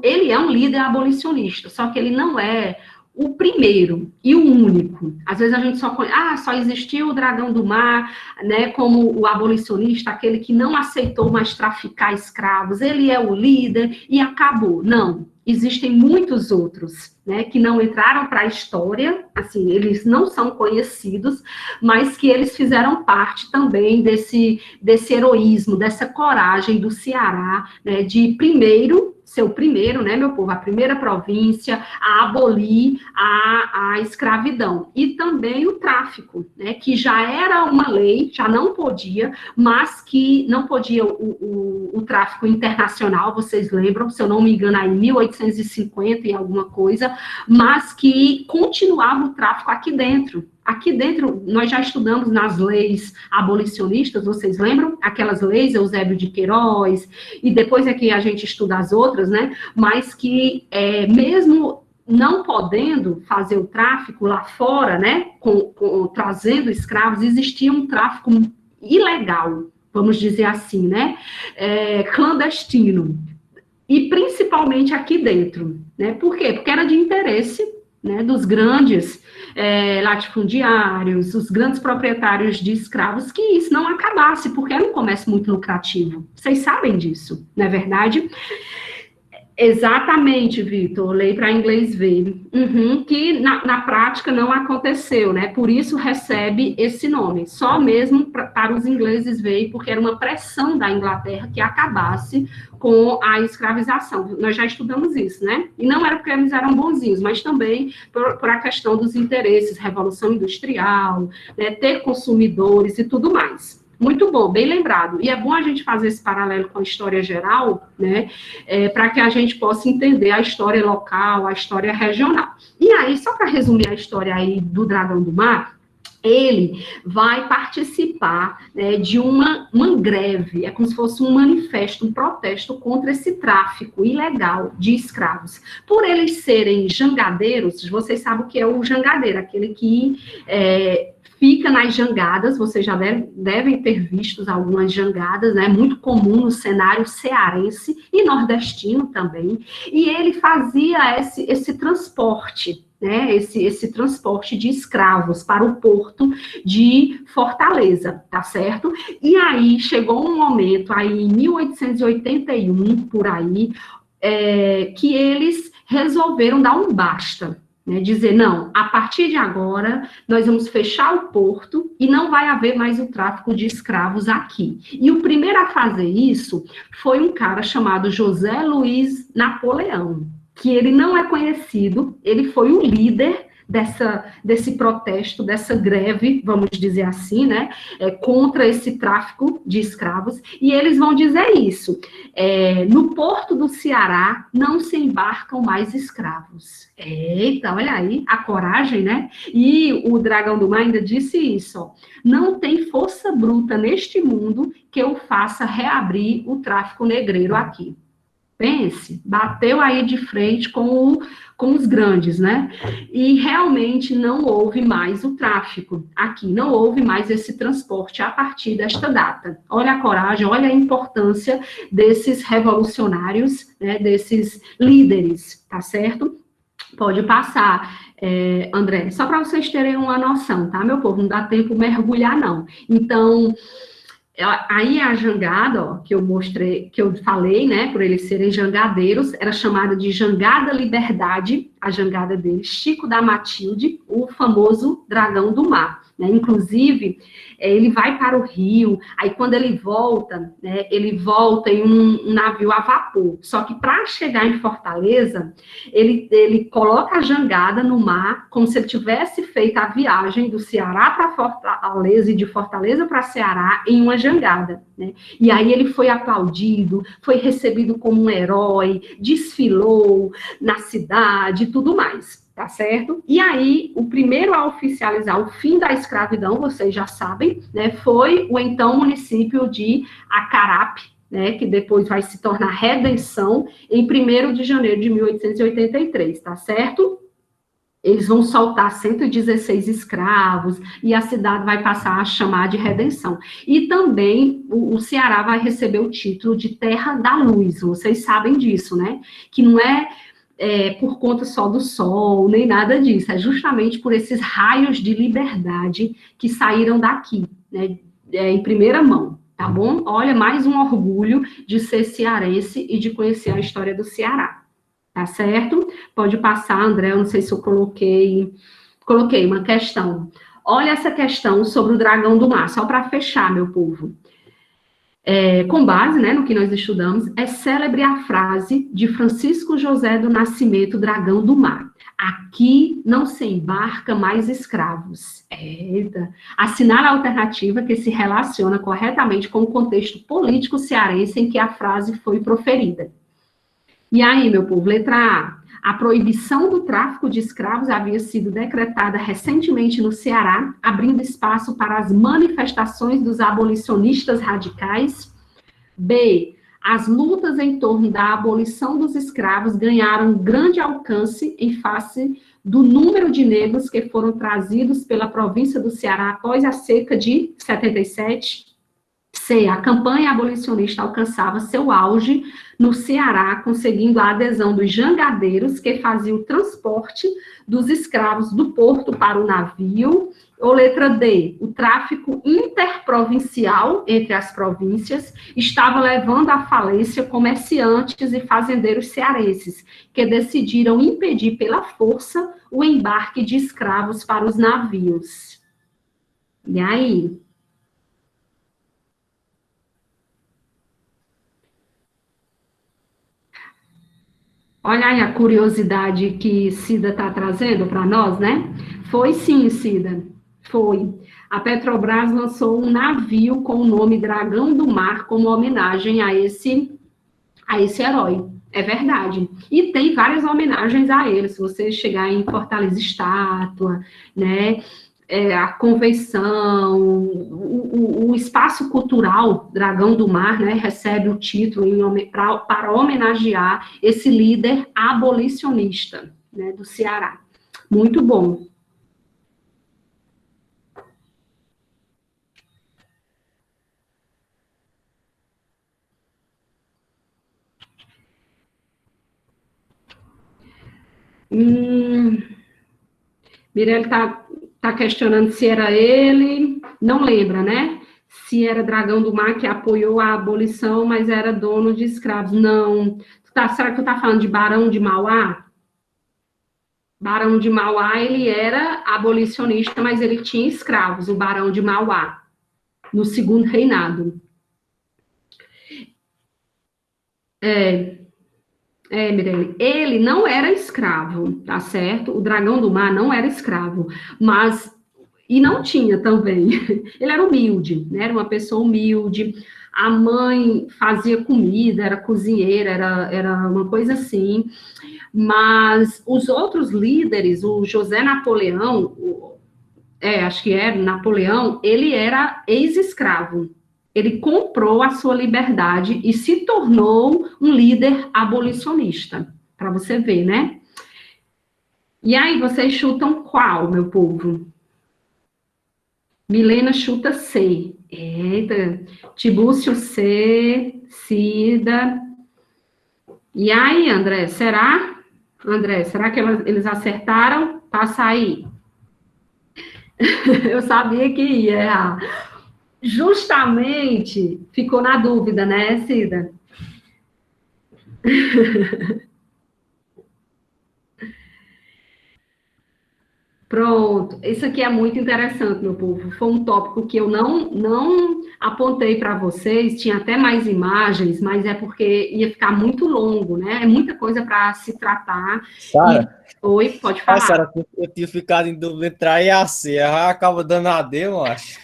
ele é um líder abolicionista, só que ele não é o primeiro e o único. Às vezes a gente só existiu o Dragão do Mar, né, como o abolicionista, aquele que não aceitou mais traficar escravos, ele é o líder e acabou. Não, existem muitos outros, né, que não entraram para a história, assim, eles não são conhecidos, mas que eles fizeram parte também desse heroísmo, dessa coragem do Ceará, né, de ser o primeiro, né, meu povo, a primeira província a abolir a escravidão. E também o tráfico, né, que já era uma lei, já não podia, mas que não podia o tráfico internacional, vocês lembram, se eu não me engano, aí 1850 e alguma coisa, mas que continuava o tráfico aqui dentro. Aqui dentro, nós já estudamos nas leis abolicionistas, vocês lembram? Aquelas leis, Eusébio de Queiroz, e depois é que a gente estuda as outras, né? Mas que, mesmo não podendo fazer o tráfico lá fora, né? Trazendo escravos, existia um tráfico ilegal, vamos dizer assim, né? Clandestino. E principalmente aqui dentro, né? Por quê? Porque era de interesse, né, dos grandes latifundiários, os grandes proprietários de escravos, que isso não acabasse, porque era um comércio muito lucrativo. Vocês sabem disso, não é verdade? Exatamente, Vitor, lei para inglês ver, que na prática não aconteceu, né? Por isso recebe esse nome, só mesmo para os ingleses verem, porque era uma pressão da Inglaterra que acabasse com a escravização. Nós já estudamos isso, né? E não era porque eles eram bonzinhos, mas também por a questão dos interesses, revolução industrial, né? Ter consumidores e tudo mais. Muito bom, bem lembrado. E é bom a gente fazer esse paralelo com a história geral, né, para que a gente possa entender a história local, a história regional. E aí, só para resumir a história aí do Dragão do Mar, ele vai participar, né, de uma greve, é como se fosse um manifesto, um protesto contra esse tráfico ilegal de escravos. Por eles serem jangadeiros, vocês sabem o que é o jangadeiro, aquele que fica nas jangadas, vocês já devem ter visto algumas jangadas, né, muito comum no cenário cearense e nordestino também, e ele fazia esse transporte, né, esse transporte de escravos para o porto de Fortaleza, tá certo? E aí chegou um momento, aí em 1881, por aí, que eles resolveram dar um basta, né, dizer, não, a partir de agora, nós vamos fechar o porto e não vai haver mais o tráfico de escravos aqui. E o primeiro a fazer isso foi um cara chamado José Luiz Napoleão, que ele não é conhecido, ele foi o líder desse protesto, dessa greve, vamos dizer assim, né, contra esse tráfico de escravos, e eles vão dizer isso, no porto do Ceará não se embarcam mais escravos. Eita, olha aí, a coragem, né? E o Dragão do Mar ainda disse isso, ó, não tem força bruta neste mundo que eu faça reabrir o tráfico negreiro aqui. Pense, bateu aí de frente com os grandes, né? E realmente não houve mais o tráfico aqui, não houve mais esse transporte a partir desta data. Olha a coragem, olha a importância desses revolucionários, né, desses líderes, tá certo? Pode passar, André, só para vocês terem uma noção, tá, meu povo? Não dá tempo mergulhar, não. Então, aí a jangada, ó, que eu mostrei, que eu falei, né, por eles serem jangadeiros, era chamada de Jangada Liberdade, a jangada deles, Chico da Matilde, o famoso Dragão do Mar, né, inclusive, ele vai para o Rio, aí quando ele volta, né, ele volta em um navio a vapor, só que para chegar em Fortaleza, ele coloca a jangada no mar, como se ele tivesse feito a viagem do Ceará para Fortaleza e de Fortaleza para Ceará em uma jangada, né, e aí ele foi aplaudido, foi recebido como um herói, desfilou na cidade, tudo mais. Tá certo? E aí, o primeiro a oficializar o fim da escravidão, vocês já sabem, né, foi o então município de Acarape, né, que depois vai se tornar Redenção, em 1º de janeiro de 1883, tá certo? Eles vão soltar 116 escravos e a cidade vai passar a chamar de Redenção. E também o Ceará vai receber o título de Terra da Luz, vocês sabem disso, né? Que não é por conta só do sol, nem nada disso, é justamente por esses raios de liberdade que saíram daqui, né, em primeira mão, tá bom? Olha, mais um orgulho de ser cearense e de conhecer a história do Ceará, tá certo? Pode passar, André, eu não sei se eu coloquei uma questão. Olha essa questão sobre o Dragão do Mar, só para fechar, meu povo. Com base, né, no que nós estudamos, é célebre a frase de Francisco José do Nascimento, Dragão do Mar. Aqui não se embarca mais escravos. Assinala a alternativa que se relaciona corretamente com o contexto político cearense em que a frase foi proferida. E aí, meu povo, letra A proibição do tráfico de escravos havia sido decretada recentemente no Ceará, abrindo espaço para as manifestações dos abolicionistas radicais. B. As lutas em torno da abolição dos escravos ganharam grande alcance em face do número de negros que foram trazidos pela província do Ceará após a seca de 77. C. A campanha abolicionista alcançava seu auge no Ceará, conseguindo a adesão dos jangadeiros que faziam o transporte dos escravos do porto para o navio. Ou letra D, o tráfico interprovincial entre as províncias estava levando à falência comerciantes e fazendeiros cearenses, que decidiram impedir pela força o embarque de escravos para os navios. E aí? Olha aí a curiosidade que Cida está trazendo para nós, né? Foi sim, Cida, foi. A Petrobras lançou um navio com o nome Dragão do Mar como homenagem a esse herói. É verdade. E tem várias homenagens a ele. Se você chegar em Fortaleza Estátua, né? a convenção, o espaço cultural Dragão do Mar, né, recebe o título para homenagear esse líder abolicionista, né, do Ceará. Muito bom. Mirelle tá questionando se era ele, não lembra, né? Se era Dragão do Mar que apoiou a abolição, mas era dono de escravos. Não. Será que tu tá falando de Barão de Mauá? Barão de Mauá, ele era abolicionista, mas ele tinha escravos, o Barão de Mauá, no segundo reinado. Mirelle, ele não era escravo, tá certo? O Dragão do Mar não era escravo, mas e não tinha também. Ele era humilde, né? Era uma pessoa humilde. A mãe fazia comida, era cozinheira, era uma coisa assim. Mas os outros líderes, o José Napoleão, acho que era Napoleão, ele era ex-escravo. Ele comprou a sua liberdade e se tornou um líder abolicionista, para você ver, né? E aí, vocês chutam qual, meu povo? Milena chuta C. Eita. Tibúcio C. Cida. E aí, André, será? André, será que eles acertaram? Passa aí. Eu sabia que ia errar. Justamente, ficou na dúvida, né, Cida? Pronto, isso aqui é muito interessante, meu povo. Foi um tópico que eu não apontei para vocês, tinha até mais imagens, mas é porque ia ficar muito longo, né? É muita coisa para se tratar. Sara, Oi, pode falar. Sara, eu tinha ficado em dúvida entre A e a C, acaba dando a D, eu acho.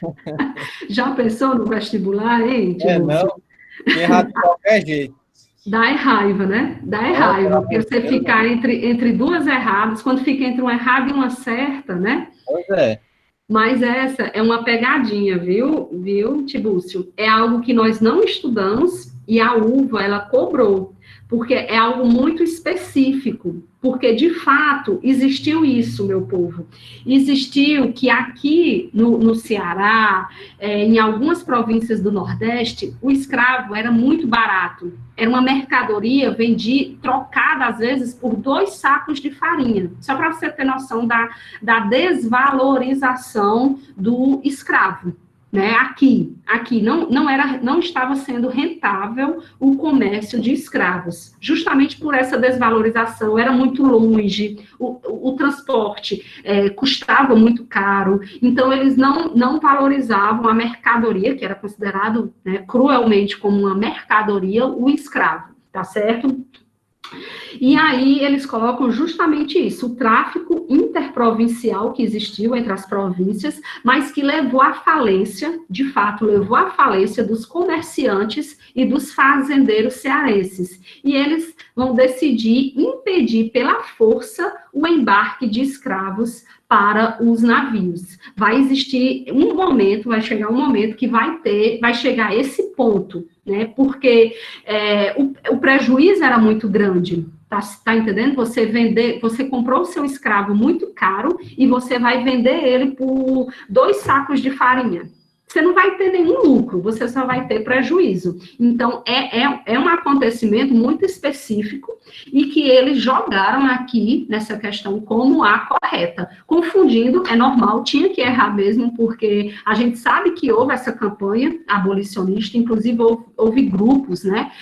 Já pensou no vestibular, hein, Não, errado de qualquer jeito. Dá raiva, né? Dá raiva, porque você ficar entre duas erradas, quando fica entre uma errada e uma certa, né? Pois é. Mas essa é uma pegadinha, viu, Tibúcio? É algo que nós não estudamos e a UVA, ela cobrou, porque é algo muito específico, porque, de fato, existiu isso, meu povo. Existiu que aqui no Ceará, em algumas províncias do Nordeste, o escravo era muito barato. Era uma mercadoria trocada, às vezes, por 2 sacos de farinha. Só para você ter noção da desvalorização do escravo. Né, aqui não estava sendo rentável o comércio de escravos, justamente por essa desvalorização, era muito longe, o transporte custava muito caro, então eles não valorizavam a mercadoria, que era considerado, né, cruelmente como uma mercadoria, o escravo, tá certo? E aí eles colocam justamente isso, o tráfico interprovincial que existiu entre as províncias, mas que levou à falência, de fato, levou à falência dos comerciantes e dos fazendeiros cearenses. E eles vão decidir impedir pela força o embarque de escravos para os navios. Vai existir um momento, vai chegar um momento que vai chegar a esse ponto, né? Porque o prejuízo era muito grande. Tá entendendo? Você comprou o seu escravo muito caro e você vai vender ele por 2 sacos de farinha. Você não vai ter nenhum lucro, você só vai ter prejuízo. Então, é um acontecimento muito específico e que eles jogaram aqui nessa questão como a correta. Confundindo, é normal, tinha que errar mesmo, porque a gente sabe que houve essa campanha abolicionista, inclusive houve grupos, né,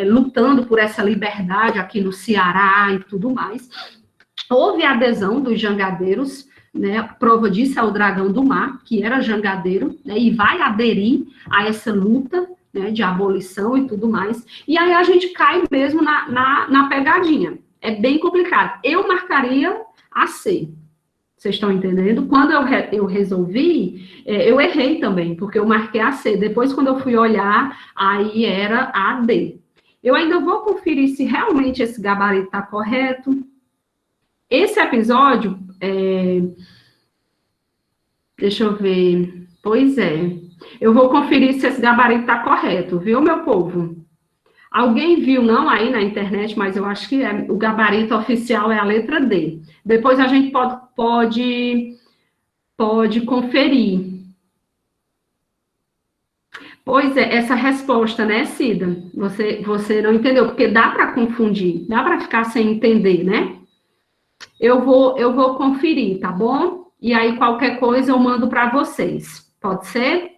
lutando por essa liberdade aqui no Ceará e tudo mais. Houve a adesão dos jangadeiros, né, prova disso é o Dragão do Mar, que era jangadeiro, né, e vai aderir a essa luta, né, de abolição e tudo mais, e aí a gente cai mesmo na pegadinha. É bem complicado. Eu marcaria a C. Vocês estão entendendo? Quando eu resolvi, eu errei também, porque eu marquei a C. Depois, quando eu fui olhar, aí era a D. Eu ainda vou conferir se realmente esse gabarito está correto. Esse episódio, Deixa eu ver. Pois é. Eu vou conferir se esse gabarito está correto, viu, meu povo? Alguém viu, não, aí na internet, mas eu acho que o gabarito oficial é a letra D. Depois a gente pode conferir. Pois é, essa resposta, né, Cida? Você não entendeu, porque dá para confundir, dá para ficar sem entender, né? Eu vou conferir, tá bom? E aí, qualquer coisa, eu mando para vocês. Pode ser?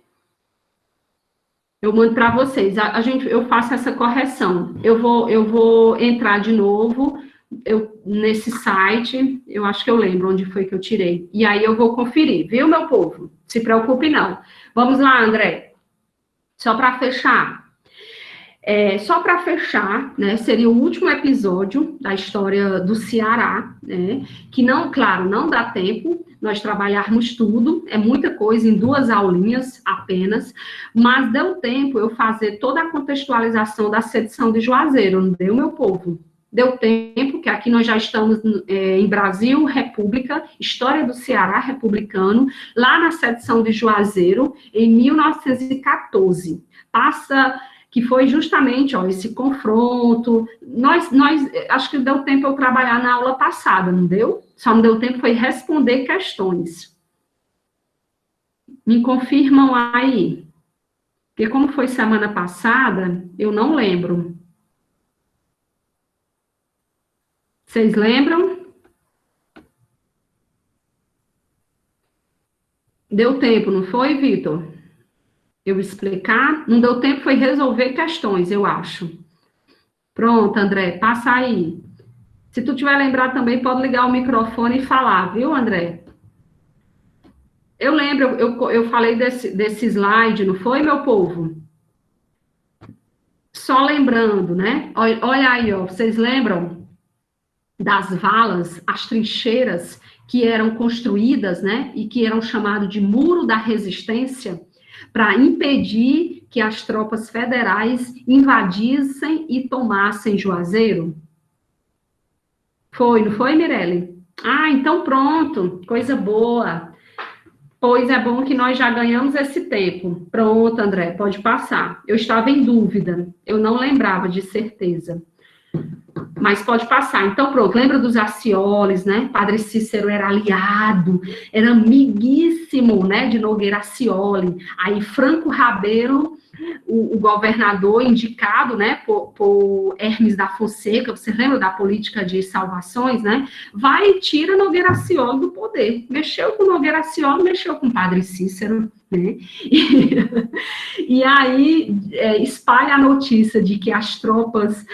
Eu mando para vocês. Eu faço essa correção. Eu vou entrar de novo nesse site. Eu acho que eu lembro onde foi que eu tirei. E aí eu vou conferir, viu, meu povo? Se preocupe, não. Vamos lá, André. Só para fechar. Só para fechar, né, seria o último episódio da história do Ceará, né, que não, claro, não dá tempo nós trabalharmos tudo, é muita coisa em 2 aulinhas apenas, mas deu tempo eu fazer toda a contextualização da sedição de Juazeiro, não deu, meu povo? Deu tempo, que aqui nós já estamos em Brasil, República, História do Ceará republicano, lá na sedição de Juazeiro, em 1914. Que foi justamente, ó, esse confronto. Acho que deu tempo eu trabalhar na aula passada, não deu? Só não deu tempo foi responder questões. Me confirmam aí. Porque como foi semana passada, eu não lembro. Vocês lembram? Deu tempo, não foi, Vitor? Eu explicar? Não deu tempo, foi resolver questões, eu acho. Pronto, André, passa aí. Se tu tiver lembrado também, pode ligar o microfone e falar, viu, André? Eu lembro, eu falei desse slide, não foi, meu povo? Só lembrando, né? Olha aí, ó, vocês lembram das valas, as trincheiras que eram construídas, né? E que eram chamadas de Muro da Resistência, para impedir que as tropas federais invadissem e tomassem Juazeiro? Foi, não foi, Mirelle? Ah, então pronto, coisa boa. Pois é bom que nós já ganhamos esse tempo. Pronto, André, pode passar. Eu estava em dúvida, eu não lembrava de certeza. Mas pode passar. Então, pronto, lembra dos Acioles, né? Padre Cícero era aliado, era amiguíssimo, né, de Nogueira Accioli. Aí, Franco Rabelo, o governador indicado, né, por Hermes da Fonseca, você lembra da política de salvações, né? Vai e tira Nogueira Accioli do poder. Mexeu com Nogueira Accioli, mexeu com Padre Cícero, né? E aí espalha a notícia de que as tropas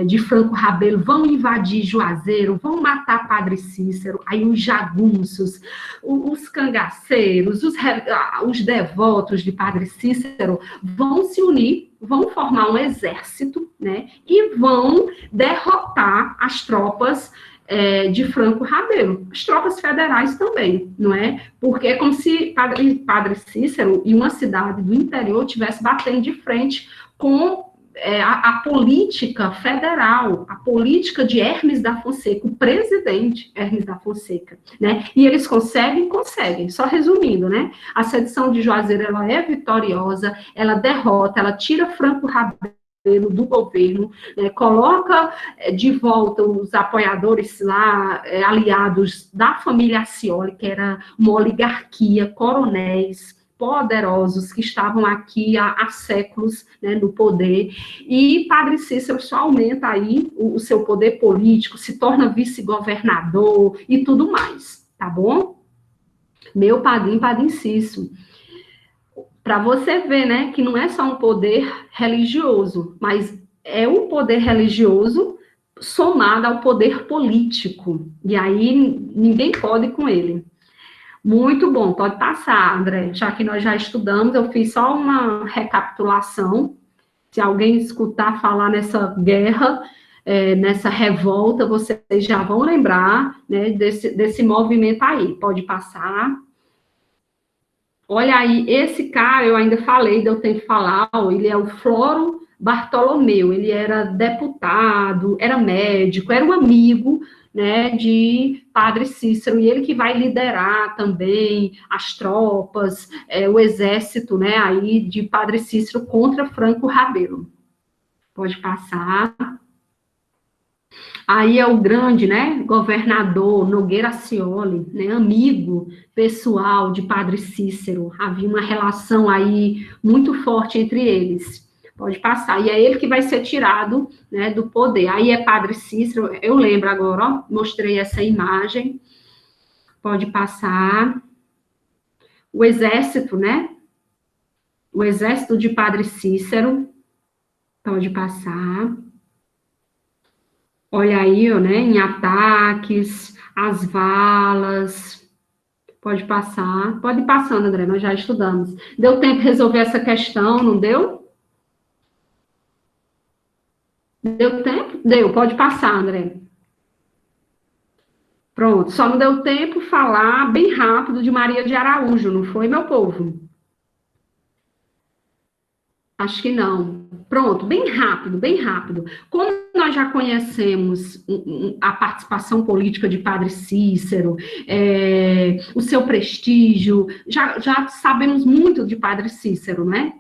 de Franco Rabelo vão invadir Juazeiro, vão matar Padre Cícero. Aí os jagunços, os cangaceiros, os devotos de Padre Cícero vão se unir, vão formar um exército, né? E vão derrotar as tropas de Franco Rabelo, as tropas federais também, não é? Porque é como se Padre Cícero e uma cidade do interior estivesse batendo de frente com a política federal, a política de Hermes da Fonseca, o presidente Hermes da Fonseca, né? E eles conseguem, só resumindo, né? A sedição de Juazeiro, ela é vitoriosa, ela derrota, ela tira Franco Rabelo do governo, coloca de volta os apoiadores lá, aliados da família Accioli, que era uma oligarquia, coronéis poderosos que estavam aqui há séculos, né, no poder, e Padre Cícero só aumenta aí o seu poder político, se torna vice-governador e tudo mais, tá bom? Meu padrinho, Padre Cícero. Para você ver, né, que não é só um poder religioso, mas é um poder religioso somado ao poder político. E aí ninguém pode com ele. Muito bom, pode passar, André. Já que nós já estudamos, eu fiz só uma recapitulação. Se alguém escutar falar nessa guerra, nessa revolta, vocês já vão lembrar, né, desse movimento aí. Pode passar. Olha aí, esse cara, eu ainda falei, deu tempo de falar, ele é o Floro Bartolomeu, ele era deputado, era médico, era um amigo né, de Padre Cícero, e ele que vai liderar também as tropas, o exército, né, aí de Padre Cícero contra Franco Ravelo. Pode passar. Aí é o grande, né, governador Nogueira Scioli, né, amigo pessoal de Padre Cícero. Havia uma relação aí muito forte entre eles. Pode passar. E é ele que vai ser tirado, né, do poder. Aí é Padre Cícero, eu lembro agora, ó, mostrei essa imagem. Pode passar. O exército, né? O exército de Padre Cícero. Pode passar. Olha aí, ó, né, em ataques, as valas. Pode passar. Pode ir passando, André, nós já estudamos. Deu tempo de resolver essa questão, não deu? Deu tempo? Deu, pode passar, André. Pronto, só não deu tempo falar bem rápido de Maria de Araújo, não foi, meu povo? Acho que não. Pronto, bem rápido, bem rápido. Como nós já conhecemos a participação política de Padre Cícero, o seu prestígio, já sabemos muito de Padre Cícero, né?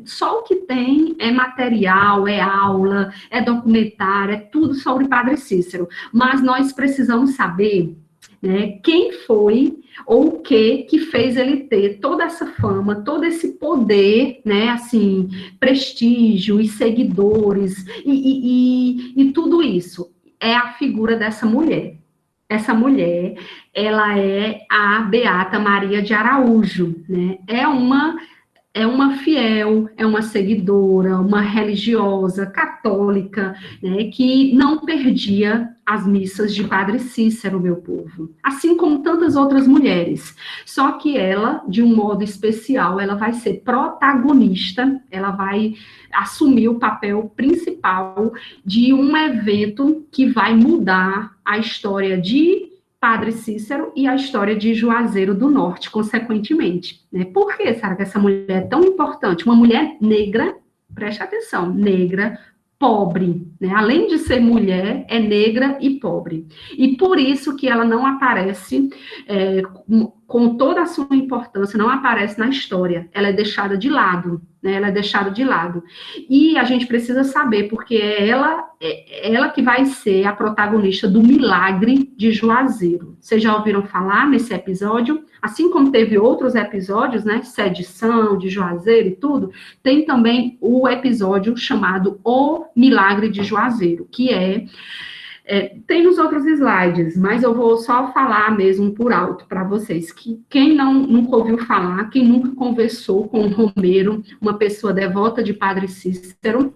Só o que tem é material, é aula, é documentário, é tudo sobre Padre Cícero. Mas nós precisamos saber, né, quem foi ou o que fez ele ter toda essa fama, todo esse poder, né, assim, prestígio e seguidores e tudo isso. É a figura dessa mulher. Essa mulher, ela é a Beata Maria de Araújo, né? É uma fiel, é uma seguidora, uma religiosa católica, né, que não perdia as missas de Padre Cícero, meu povo, assim como tantas outras mulheres. Só que ela, de um modo especial, ela vai ser protagonista, ela vai assumir o papel principal de um evento que vai mudar a história de Padre Cícero e a história de Juazeiro do Norte, consequentemente. Né? Por que será que essa mulher é tão importante? Uma mulher negra, preste atenção, negra, pobre, né? Além de ser mulher, é negra e pobre. E por isso que ela não aparece com toda a sua importância, não aparece na história. Ela é deixada de lado, né? Ela é deixada de lado. E a gente precisa saber, porque é ela que vai ser a protagonista do milagre de Juazeiro. Vocês já ouviram falar nesse episódio? Assim como teve outros episódios, né, sedição, de Juazeiro e tudo, tem também o episódio chamado O Milagre de Juazeiro, que tem nos outros slides, mas eu vou só falar mesmo por alto para vocês, que quem nunca ouviu falar, quem nunca conversou com o Romero, uma pessoa devota de Padre Cícero,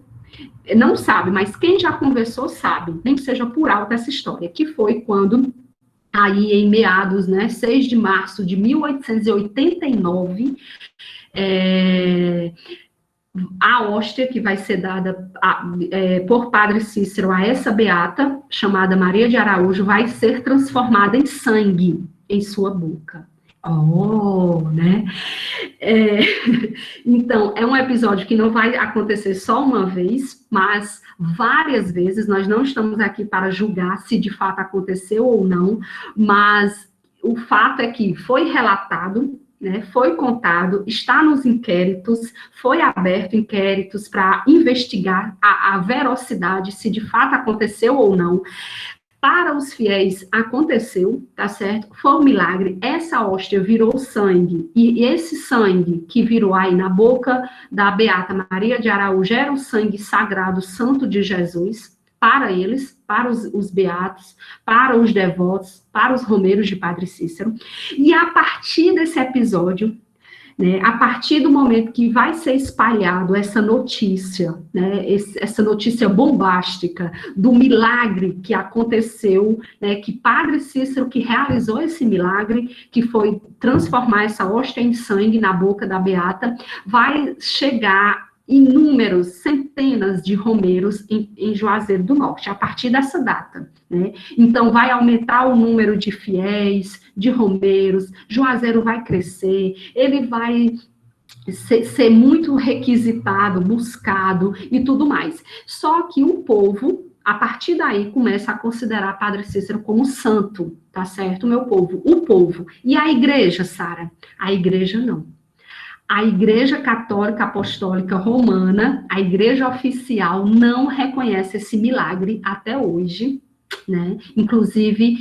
não sabe, mas quem já conversou sabe, nem que seja por alto essa história, que foi quando, aí em meados, né, 6 de março de 1889, a hóstia que vai ser dada por Padre Cícero a essa beata, chamada Maria de Araújo, vai ser transformada em sangue em sua boca. Né? Então, é um episódio que não vai acontecer só uma vez, mas várias vezes. Nós não estamos aqui para julgar se de fato aconteceu ou não, mas o fato é que foi relatado, né, foi contado, está nos inquéritos, foi aberto inquéritos para investigar a veracidade, se de fato aconteceu ou não. Para os fiéis, aconteceu, tá certo? Foi um milagre, essa hóstia virou sangue, e esse sangue que virou aí na boca da Beata Maria de Araújo era o sangue sagrado, santo de Jesus, para eles, para os beatos, para os devotos, para os romeiros de Padre Cícero. E a partir desse episódio, né, a partir do momento que vai ser espalhado essa notícia, né, essa notícia bombástica do milagre que aconteceu, né, que Padre Cícero que realizou esse milagre, que foi transformar essa hóstia em sangue na boca da beata, vai chegar inúmeros, centenas de romeiros em Juazeiro do Norte, a partir dessa data, né? Então, vai aumentar o número de fiéis, de romeiros, Juazeiro vai crescer, ele vai ser muito requisitado, buscado e tudo mais. Só que o povo, a partir daí começa a considerar Padre Cícero como santo, tá certo, meu povo? O povo. E a igreja, Sara? A igreja não. A Igreja Católica Apostólica Romana, a igreja oficial, não reconhece esse milagre até hoje, né? Inclusive,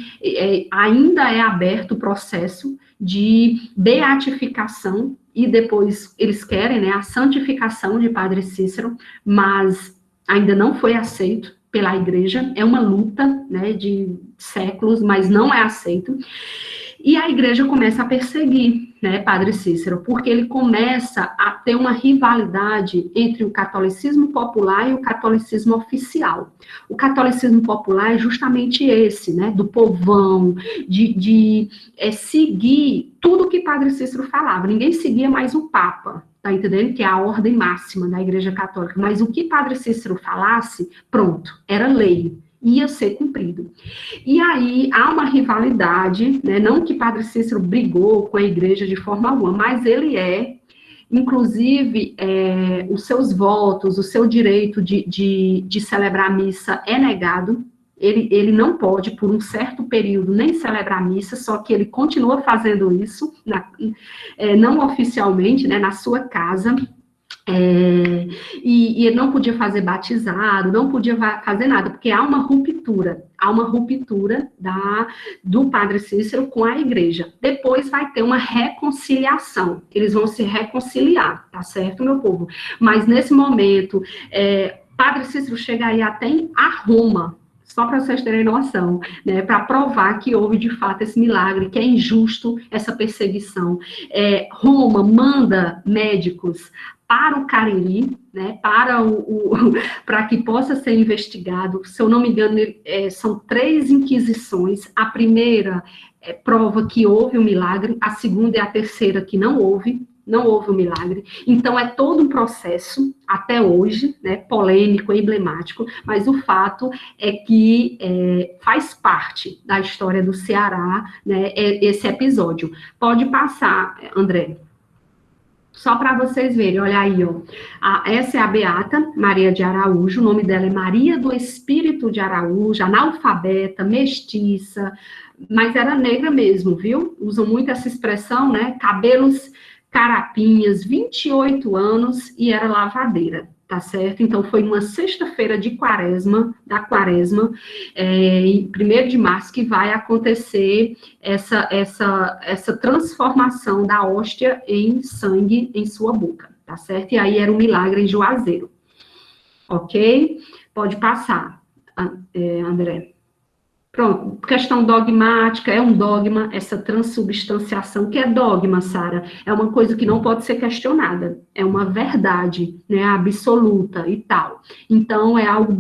ainda é aberto o processo de beatificação e depois eles querem, né, a santificação de Padre Cícero, mas ainda não foi aceito pela igreja, é uma luta, né, de séculos, mas não é aceito. E a igreja começa a perseguir, né, Padre Cícero, porque ele começa a ter uma rivalidade entre o catolicismo popular e o catolicismo oficial. O catolicismo popular é justamente esse, né, do povão, de seguir tudo que Padre Cícero falava. Ninguém seguia mais o Papa, tá entendendo? Que é a ordem máxima da Igreja Católica. Mas o que Padre Cícero falasse, pronto, era lei. Ia ser cumprido. E aí há uma rivalidade, né? Não que Padre Cícero brigou com a igreja de forma alguma, mas ele inclusive, os seus votos, o seu direito de celebrar a missa é negado. Ele não pode, por um certo período, nem celebrar a missa, só que ele continua fazendo isso, não oficialmente, né, na sua casa. E ele não podia fazer batizado, não podia fazer nada, porque há uma ruptura do Padre Cícero com a igreja. Depois vai ter uma reconciliação, eles vão se reconciliar, tá certo, meu povo? Mas nesse momento, Padre Cícero chega aí até a Roma, só para vocês terem noção, né, para provar que houve de fato esse milagre, que é injusto essa perseguição. Roma manda médicos para o Cariri, né, para que possa ser investigado. Se eu não me engano, são 3 inquisições. A primeira prova que houve um milagre, a segunda e a terceira que não houve o milagre. Então, é todo um processo, até hoje, né, polêmico, emblemático, mas o fato é que faz parte da história do Ceará, né, esse episódio. Pode passar, André. Só para vocês verem, olha aí, ó. Essa é a Beata Maria de Araújo, o nome dela é Maria do Espírito de Araújo, analfabeta, mestiça, mas era negra mesmo, viu? Usam muito essa expressão, né? Cabelos carapinhas, 28 anos e era lavadeira, tá certo? Então, foi uma sexta-feira da quaresma, em 1º de março, que vai acontecer essa transformação da hóstia em sangue em sua boca, tá certo? E aí era um milagre em Juazeiro, ok? Pode passar, André. Pronto, questão dogmática, é um dogma, essa transubstanciação, que é dogma, Sara, é uma coisa que não pode ser questionada, é uma verdade, né, absoluta e tal. Então, é algo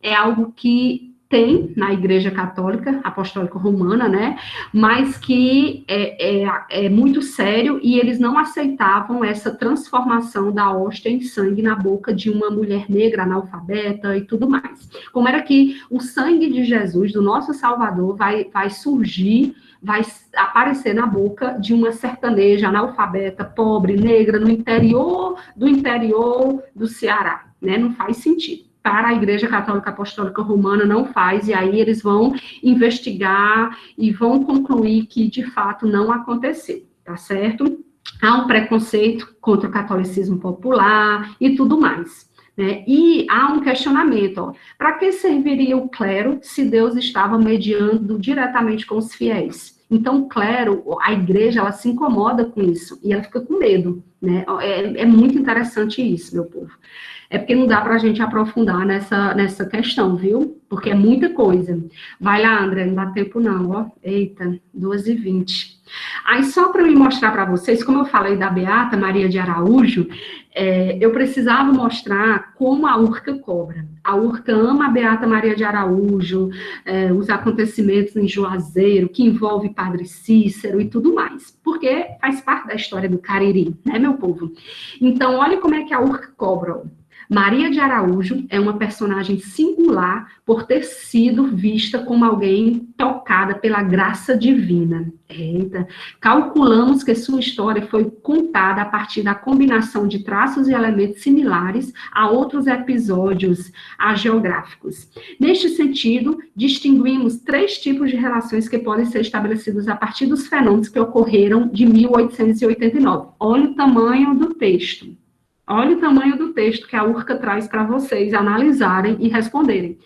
é algo que tem na Igreja Católica, Apostólica Romana, né, mas que é muito sério e eles não aceitavam essa transformação da hóstia em sangue na boca de uma mulher negra, analfabeta e tudo mais. Como era que o sangue de Jesus, do nosso Salvador, vai surgir, vai aparecer na boca de uma sertaneja, analfabeta, pobre, negra, no interior do Ceará, né, não faz sentido. Para a Igreja Católica Apostólica Romana não faz, e aí eles vão investigar e vão concluir que, de fato, não aconteceu, tá certo? Há um preconceito contra o catolicismo popular e tudo mais, né? E há um questionamento, para que serviria o clero se Deus estava mediando diretamente com os fiéis? Então, o clero, a igreja, ela se incomoda com isso, e ela fica com medo, né? É muito interessante isso, meu povo. É porque não dá para a gente aprofundar nessa questão, viu? Porque é muita coisa. Vai lá, André, não dá tempo não, ó. Eita, 2h20. Aí, só para me mostrar para vocês, como eu falei da Beata Maria de Araújo, eu precisava mostrar como a Urca cobra. A Urca ama a Beata Maria de Araújo, os acontecimentos em Juazeiro, que envolve Padre Cícero e tudo mais, porque faz parte da história do Cariri, né, meu povo? Então, olha como é que a Urca cobra, ó. Maria de Araújo é uma personagem singular por ter sido vista como alguém tocada pela graça divina. Eita. Calculamos que sua história foi contada a partir da combinação de traços e elementos similares a outros episódios hagiográficos. Neste sentido, distinguimos 3 tipos de relações que podem ser estabelecidos a partir dos fenômenos que ocorreram de 1889. Olha o tamanho do texto. Olha o tamanho do texto que a Urca traz para vocês analisarem e responderem.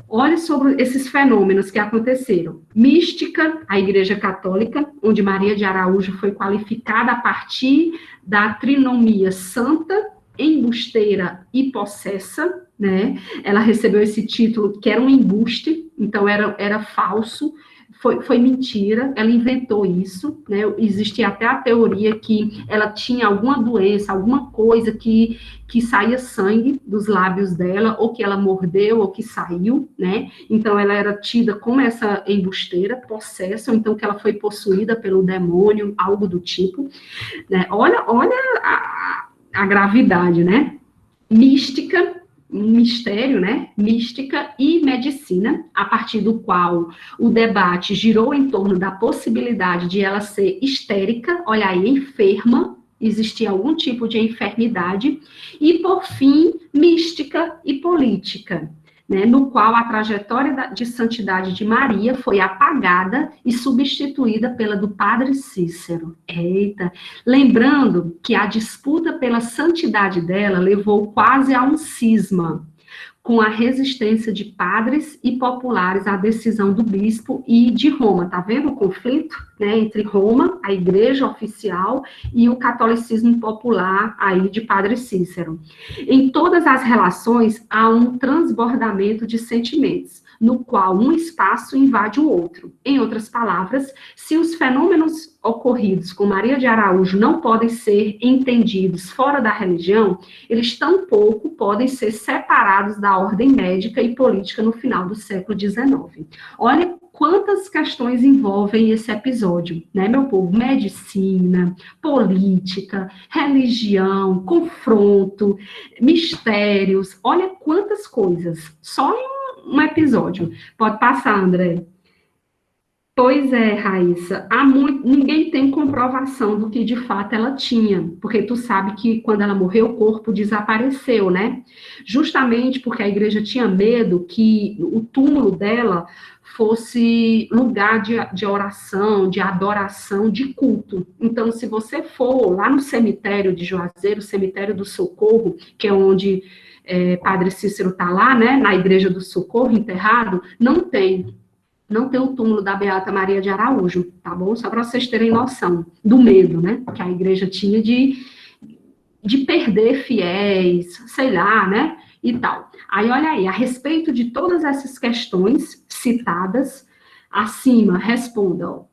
Olhe sobre esses fenômenos que aconteceram. Mística, a Igreja Católica, onde Maria de Araújo foi qualificada a partir da trinomia santa, embusteira e possessa, né? Ela recebeu esse título que era um embuste, então era falso, foi mentira, ela inventou isso, né? Existe até a teoria que ela tinha alguma doença, alguma coisa que saía sangue dos lábios dela, ou que ela mordeu, ou que saiu, né? Então, ela era tida como essa embusteira, possessa, ou então que ela foi possuída pelo demônio, algo do tipo, né? Olha a gravidade, né? Mística, um mistério, né? Mística e medicina, a partir do qual o debate girou em torno da possibilidade de ela ser histérica, olha aí, enferma, existia algum tipo de enfermidade, e, por fim, mística e política, né, no qual a trajetória de santidade de Maria foi apagada e substituída pela do Padre Cícero. Eita! Lembrando que a disputa pela santidade dela levou quase a um cisma, com a resistência de padres e populares à decisão do bispo e de Roma. Tá vendo o conflito, né, entre Roma, a igreja oficial, e o catolicismo popular aí de Padre Cícero. Em todas as relações há um transbordamento de sentimentos, no qual um espaço invade o outro. Em outras palavras, se os fenômenos ocorridos com Maria de Araújo não podem ser entendidos fora da religião, eles tampouco podem ser separados da ordem médica e política no final do século XIX. Olha quantas questões envolvem esse episódio, né, meu povo? Medicina, política, religião, confronto, mistérios, olha quantas coisas, só em um episódio. Pode passar, André. Pois é, Raíssa, ninguém tem comprovação do que de fato ela tinha, porque tu sabe que quando ela morreu, o corpo desapareceu, né? Justamente porque a igreja tinha medo que o túmulo dela fosse lugar de oração, de adoração, de culto. Então, se você for lá no cemitério de Juazeiro, o cemitério do Socorro, que é onde Padre Cícero está lá, né, na Igreja do Socorro, enterrado, não tem o túmulo da Beata Maria de Araújo, tá bom? Só para vocês terem noção do medo, né, que a igreja tinha de perder fiéis, sei lá, né, e tal. Aí, olha aí, a respeito de todas essas questões citadas acima, respondam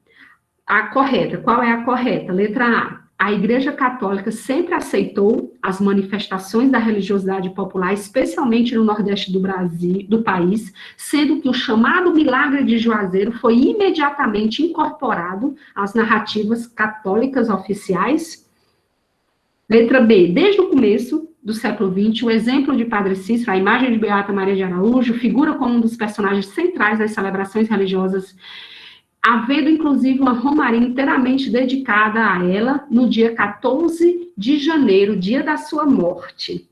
a correta. Qual é a correta? Letra A. A Igreja Católica sempre aceitou as manifestações da religiosidade popular, especialmente no Nordeste do Brasil, do país, sendo que o chamado milagre de Juazeiro foi imediatamente incorporado às narrativas católicas oficiais. Letra B. Desde o começo do século XX, o exemplo de Padre Cícero, a imagem de Beata Maria de Araújo, figura como um dos personagens centrais das celebrações religiosas, havendo, inclusive, uma romaria inteiramente dedicada a ela no dia 14 de janeiro, dia da sua morte.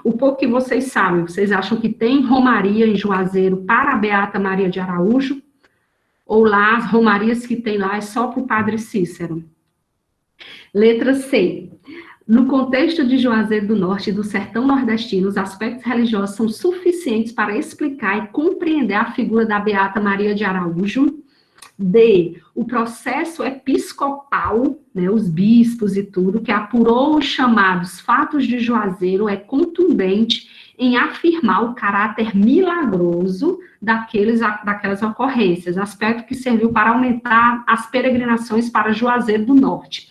O pouco que vocês sabem, vocês acham que tem romaria em Juazeiro para a Beata Maria de Araújo? Ou lá, as romarias que tem lá é só para o Padre Cícero? Letra C. No contexto de Juazeiro do Norte e do sertão nordestino, os aspectos religiosos são suficientes para explicar e compreender a figura da Beata Maria de Araújo. D, o processo episcopal, né, os bispos e tudo, que apurou os chamados fatos de Juazeiro, é contundente em afirmar o caráter milagroso daquelas ocorrências, aspecto que serviu para aumentar as peregrinações para Juazeiro do Norte.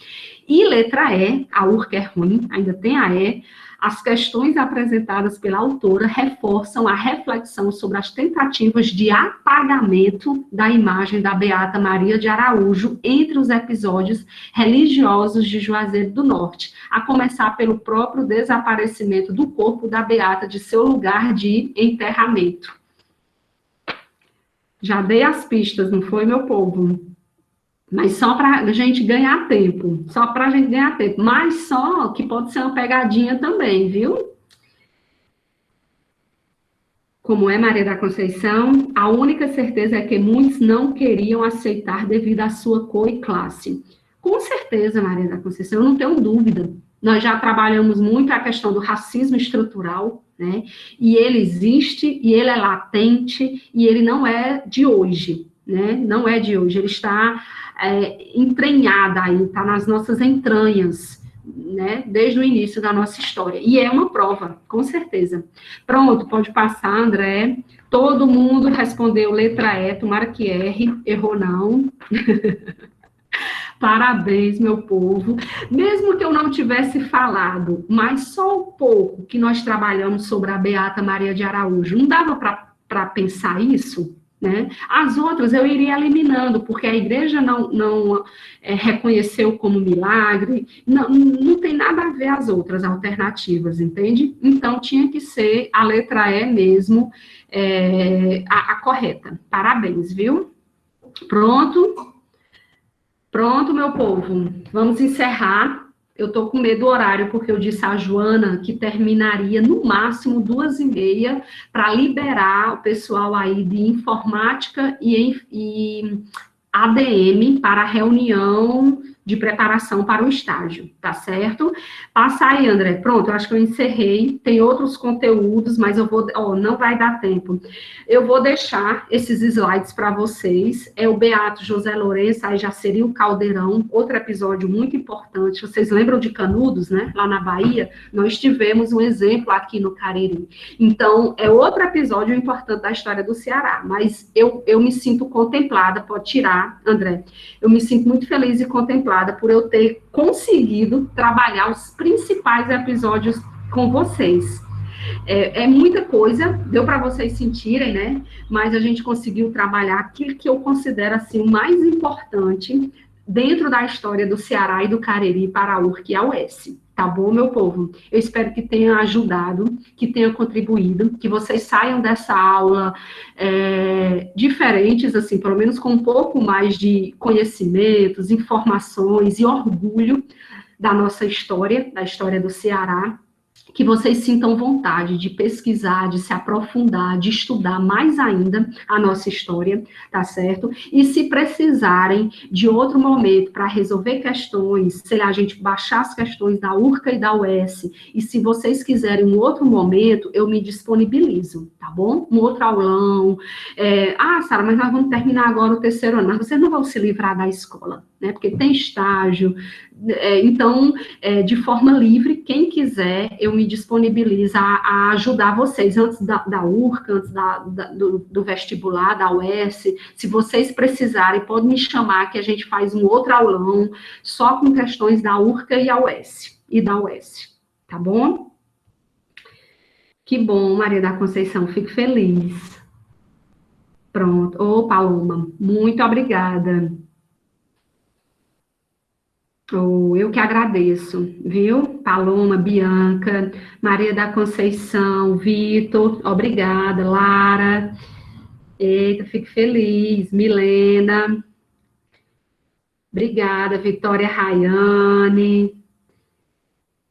E letra E, a Urca é ruim, ainda tem a E, As questões apresentadas pela autora reforçam a reflexão sobre as tentativas de apagamento da imagem da Beata Maria de Araújo entre os episódios religiosos de Juazeiro do Norte, a começar pelo próprio desaparecimento do corpo da Beata de seu lugar de enterramento. Já dei as pistas, não foi, meu povo? Mas só para a gente ganhar tempo, mas só que pode ser uma pegadinha também, viu? Como é Maria da Conceição, a única certeza é que muitos não queriam aceitar devido à sua cor e classe. Com certeza, Maria da Conceição, eu não tenho dúvida. Nós já trabalhamos muito a questão do racismo estrutural, né? E ele existe, e ele é latente, e ele não é de hoje, né? Não é de hoje, ele está entranhado aí, está nas nossas entranhas, né? Desde o início da nossa história. E é uma prova, com certeza. Pronto, pode passar, André. Todo mundo respondeu letra E, tomara que R, errou não. Parabéns, meu povo. Mesmo que eu não tivesse falado, mas só um pouco que nós trabalhamos sobre a Beata Maria de Araújo, não dava para pensar isso? Né? As outras eu iria eliminando, porque a igreja não reconheceu como milagre, não tem nada a ver as outras alternativas, entende? Então, tinha que ser a letra E mesmo, a correta. Parabéns, viu? Pronto? Pronto, meu povo. Vamos encerrar. Eu estou com medo do horário, porque eu disse à Joana que terminaria no máximo 2h30 para liberar o pessoal aí de informática e ADM para a reunião de preparação para o estágio, tá certo? Passa aí, André. Pronto, eu acho que eu encerrei. Tem outros conteúdos, mas eu vou... não vai dar tempo. Eu vou deixar esses slides para vocês. É o Beato José Lourenço, aí já seria o Caldeirão, outro episódio muito importante. Vocês lembram de Canudos, né? Lá na Bahia, nós tivemos um exemplo aqui no Cariri. Então, é outro episódio importante da história do Ceará, mas eu me sinto contemplada, pode tirar, André. Eu me sinto muito feliz e contemplada por eu ter conseguido trabalhar os principais episódios com vocês. É muita coisa, deu para vocês sentirem, né? Mas a gente conseguiu trabalhar aquilo que eu considero assim, o mais importante dentro da história do Ceará e do Cariri para a URC e a UES. Tá bom, meu povo? Eu espero que tenha ajudado, que tenha contribuído, que vocês saiam dessa aula diferentes, assim, pelo menos com um pouco mais de conhecimentos, informações e orgulho da nossa história, da história do Ceará, que vocês sintam vontade de pesquisar, de se aprofundar, de estudar mais ainda a nossa história, tá certo? E se precisarem de outro momento para resolver questões, sei lá, a gente baixar as questões da URCA e da UES, e se vocês quiserem um outro momento, eu me disponibilizo, tá bom? Um outro aulão. Sara, mas nós vamos terminar agora o terceiro ano, mas vocês não vão se livrar da escola, né? Porque tem estágio. Então, de forma livre, quem quiser, eu me disponibilizo a ajudar vocês, antes da URCA, antes do vestibular, da UES, se vocês precisarem, pode me chamar, que a gente faz um outro aulão, só com questões da URCA e da UES, tá bom? Que bom, Maria da Conceição, fico feliz. Pronto. Ô, Paloma, muito obrigada. Eu que agradeço, viu? Paloma, Bianca, Maria da Conceição, Vitor, obrigada, Lara, eita, fico feliz, Milena, obrigada, Vitória Rayane,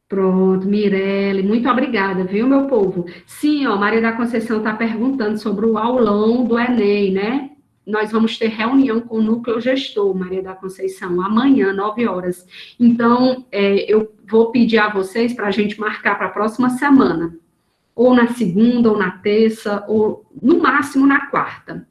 pronto, Mirelle, muito obrigada, viu, meu povo? Sim, ó, Maria da Conceição está perguntando sobre o aulão do Enem, né? Nós vamos ter reunião com o núcleo gestor, Maria da Conceição, amanhã, 9 horas. Então, eu vou pedir a vocês para a gente marcar para a próxima semana, ou na segunda, ou na terça, ou no máximo na quarta.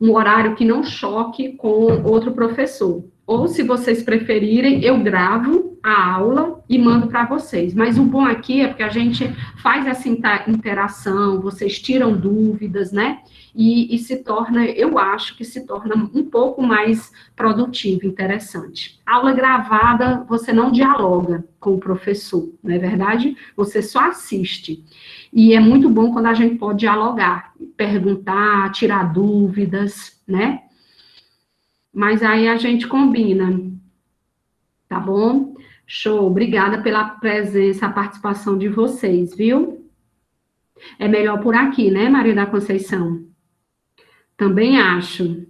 Um horário que não choque com outro professor. Ou, se vocês preferirem, eu gravo a aula e mando para vocês. Mas o bom aqui é porque a gente faz essa interação, vocês tiram dúvidas, né? E se torna, eu acho que se torna um pouco mais produtivo, interessante. Aula gravada, você não dialoga com o professor, não é verdade? Você só assiste. E é muito bom quando a gente pode dialogar, perguntar, tirar dúvidas, né? Mas aí a gente combina, tá bom? Show, obrigada pela presença, a participação de vocês, viu? É melhor por aqui, né, Maria da Conceição? Também acho.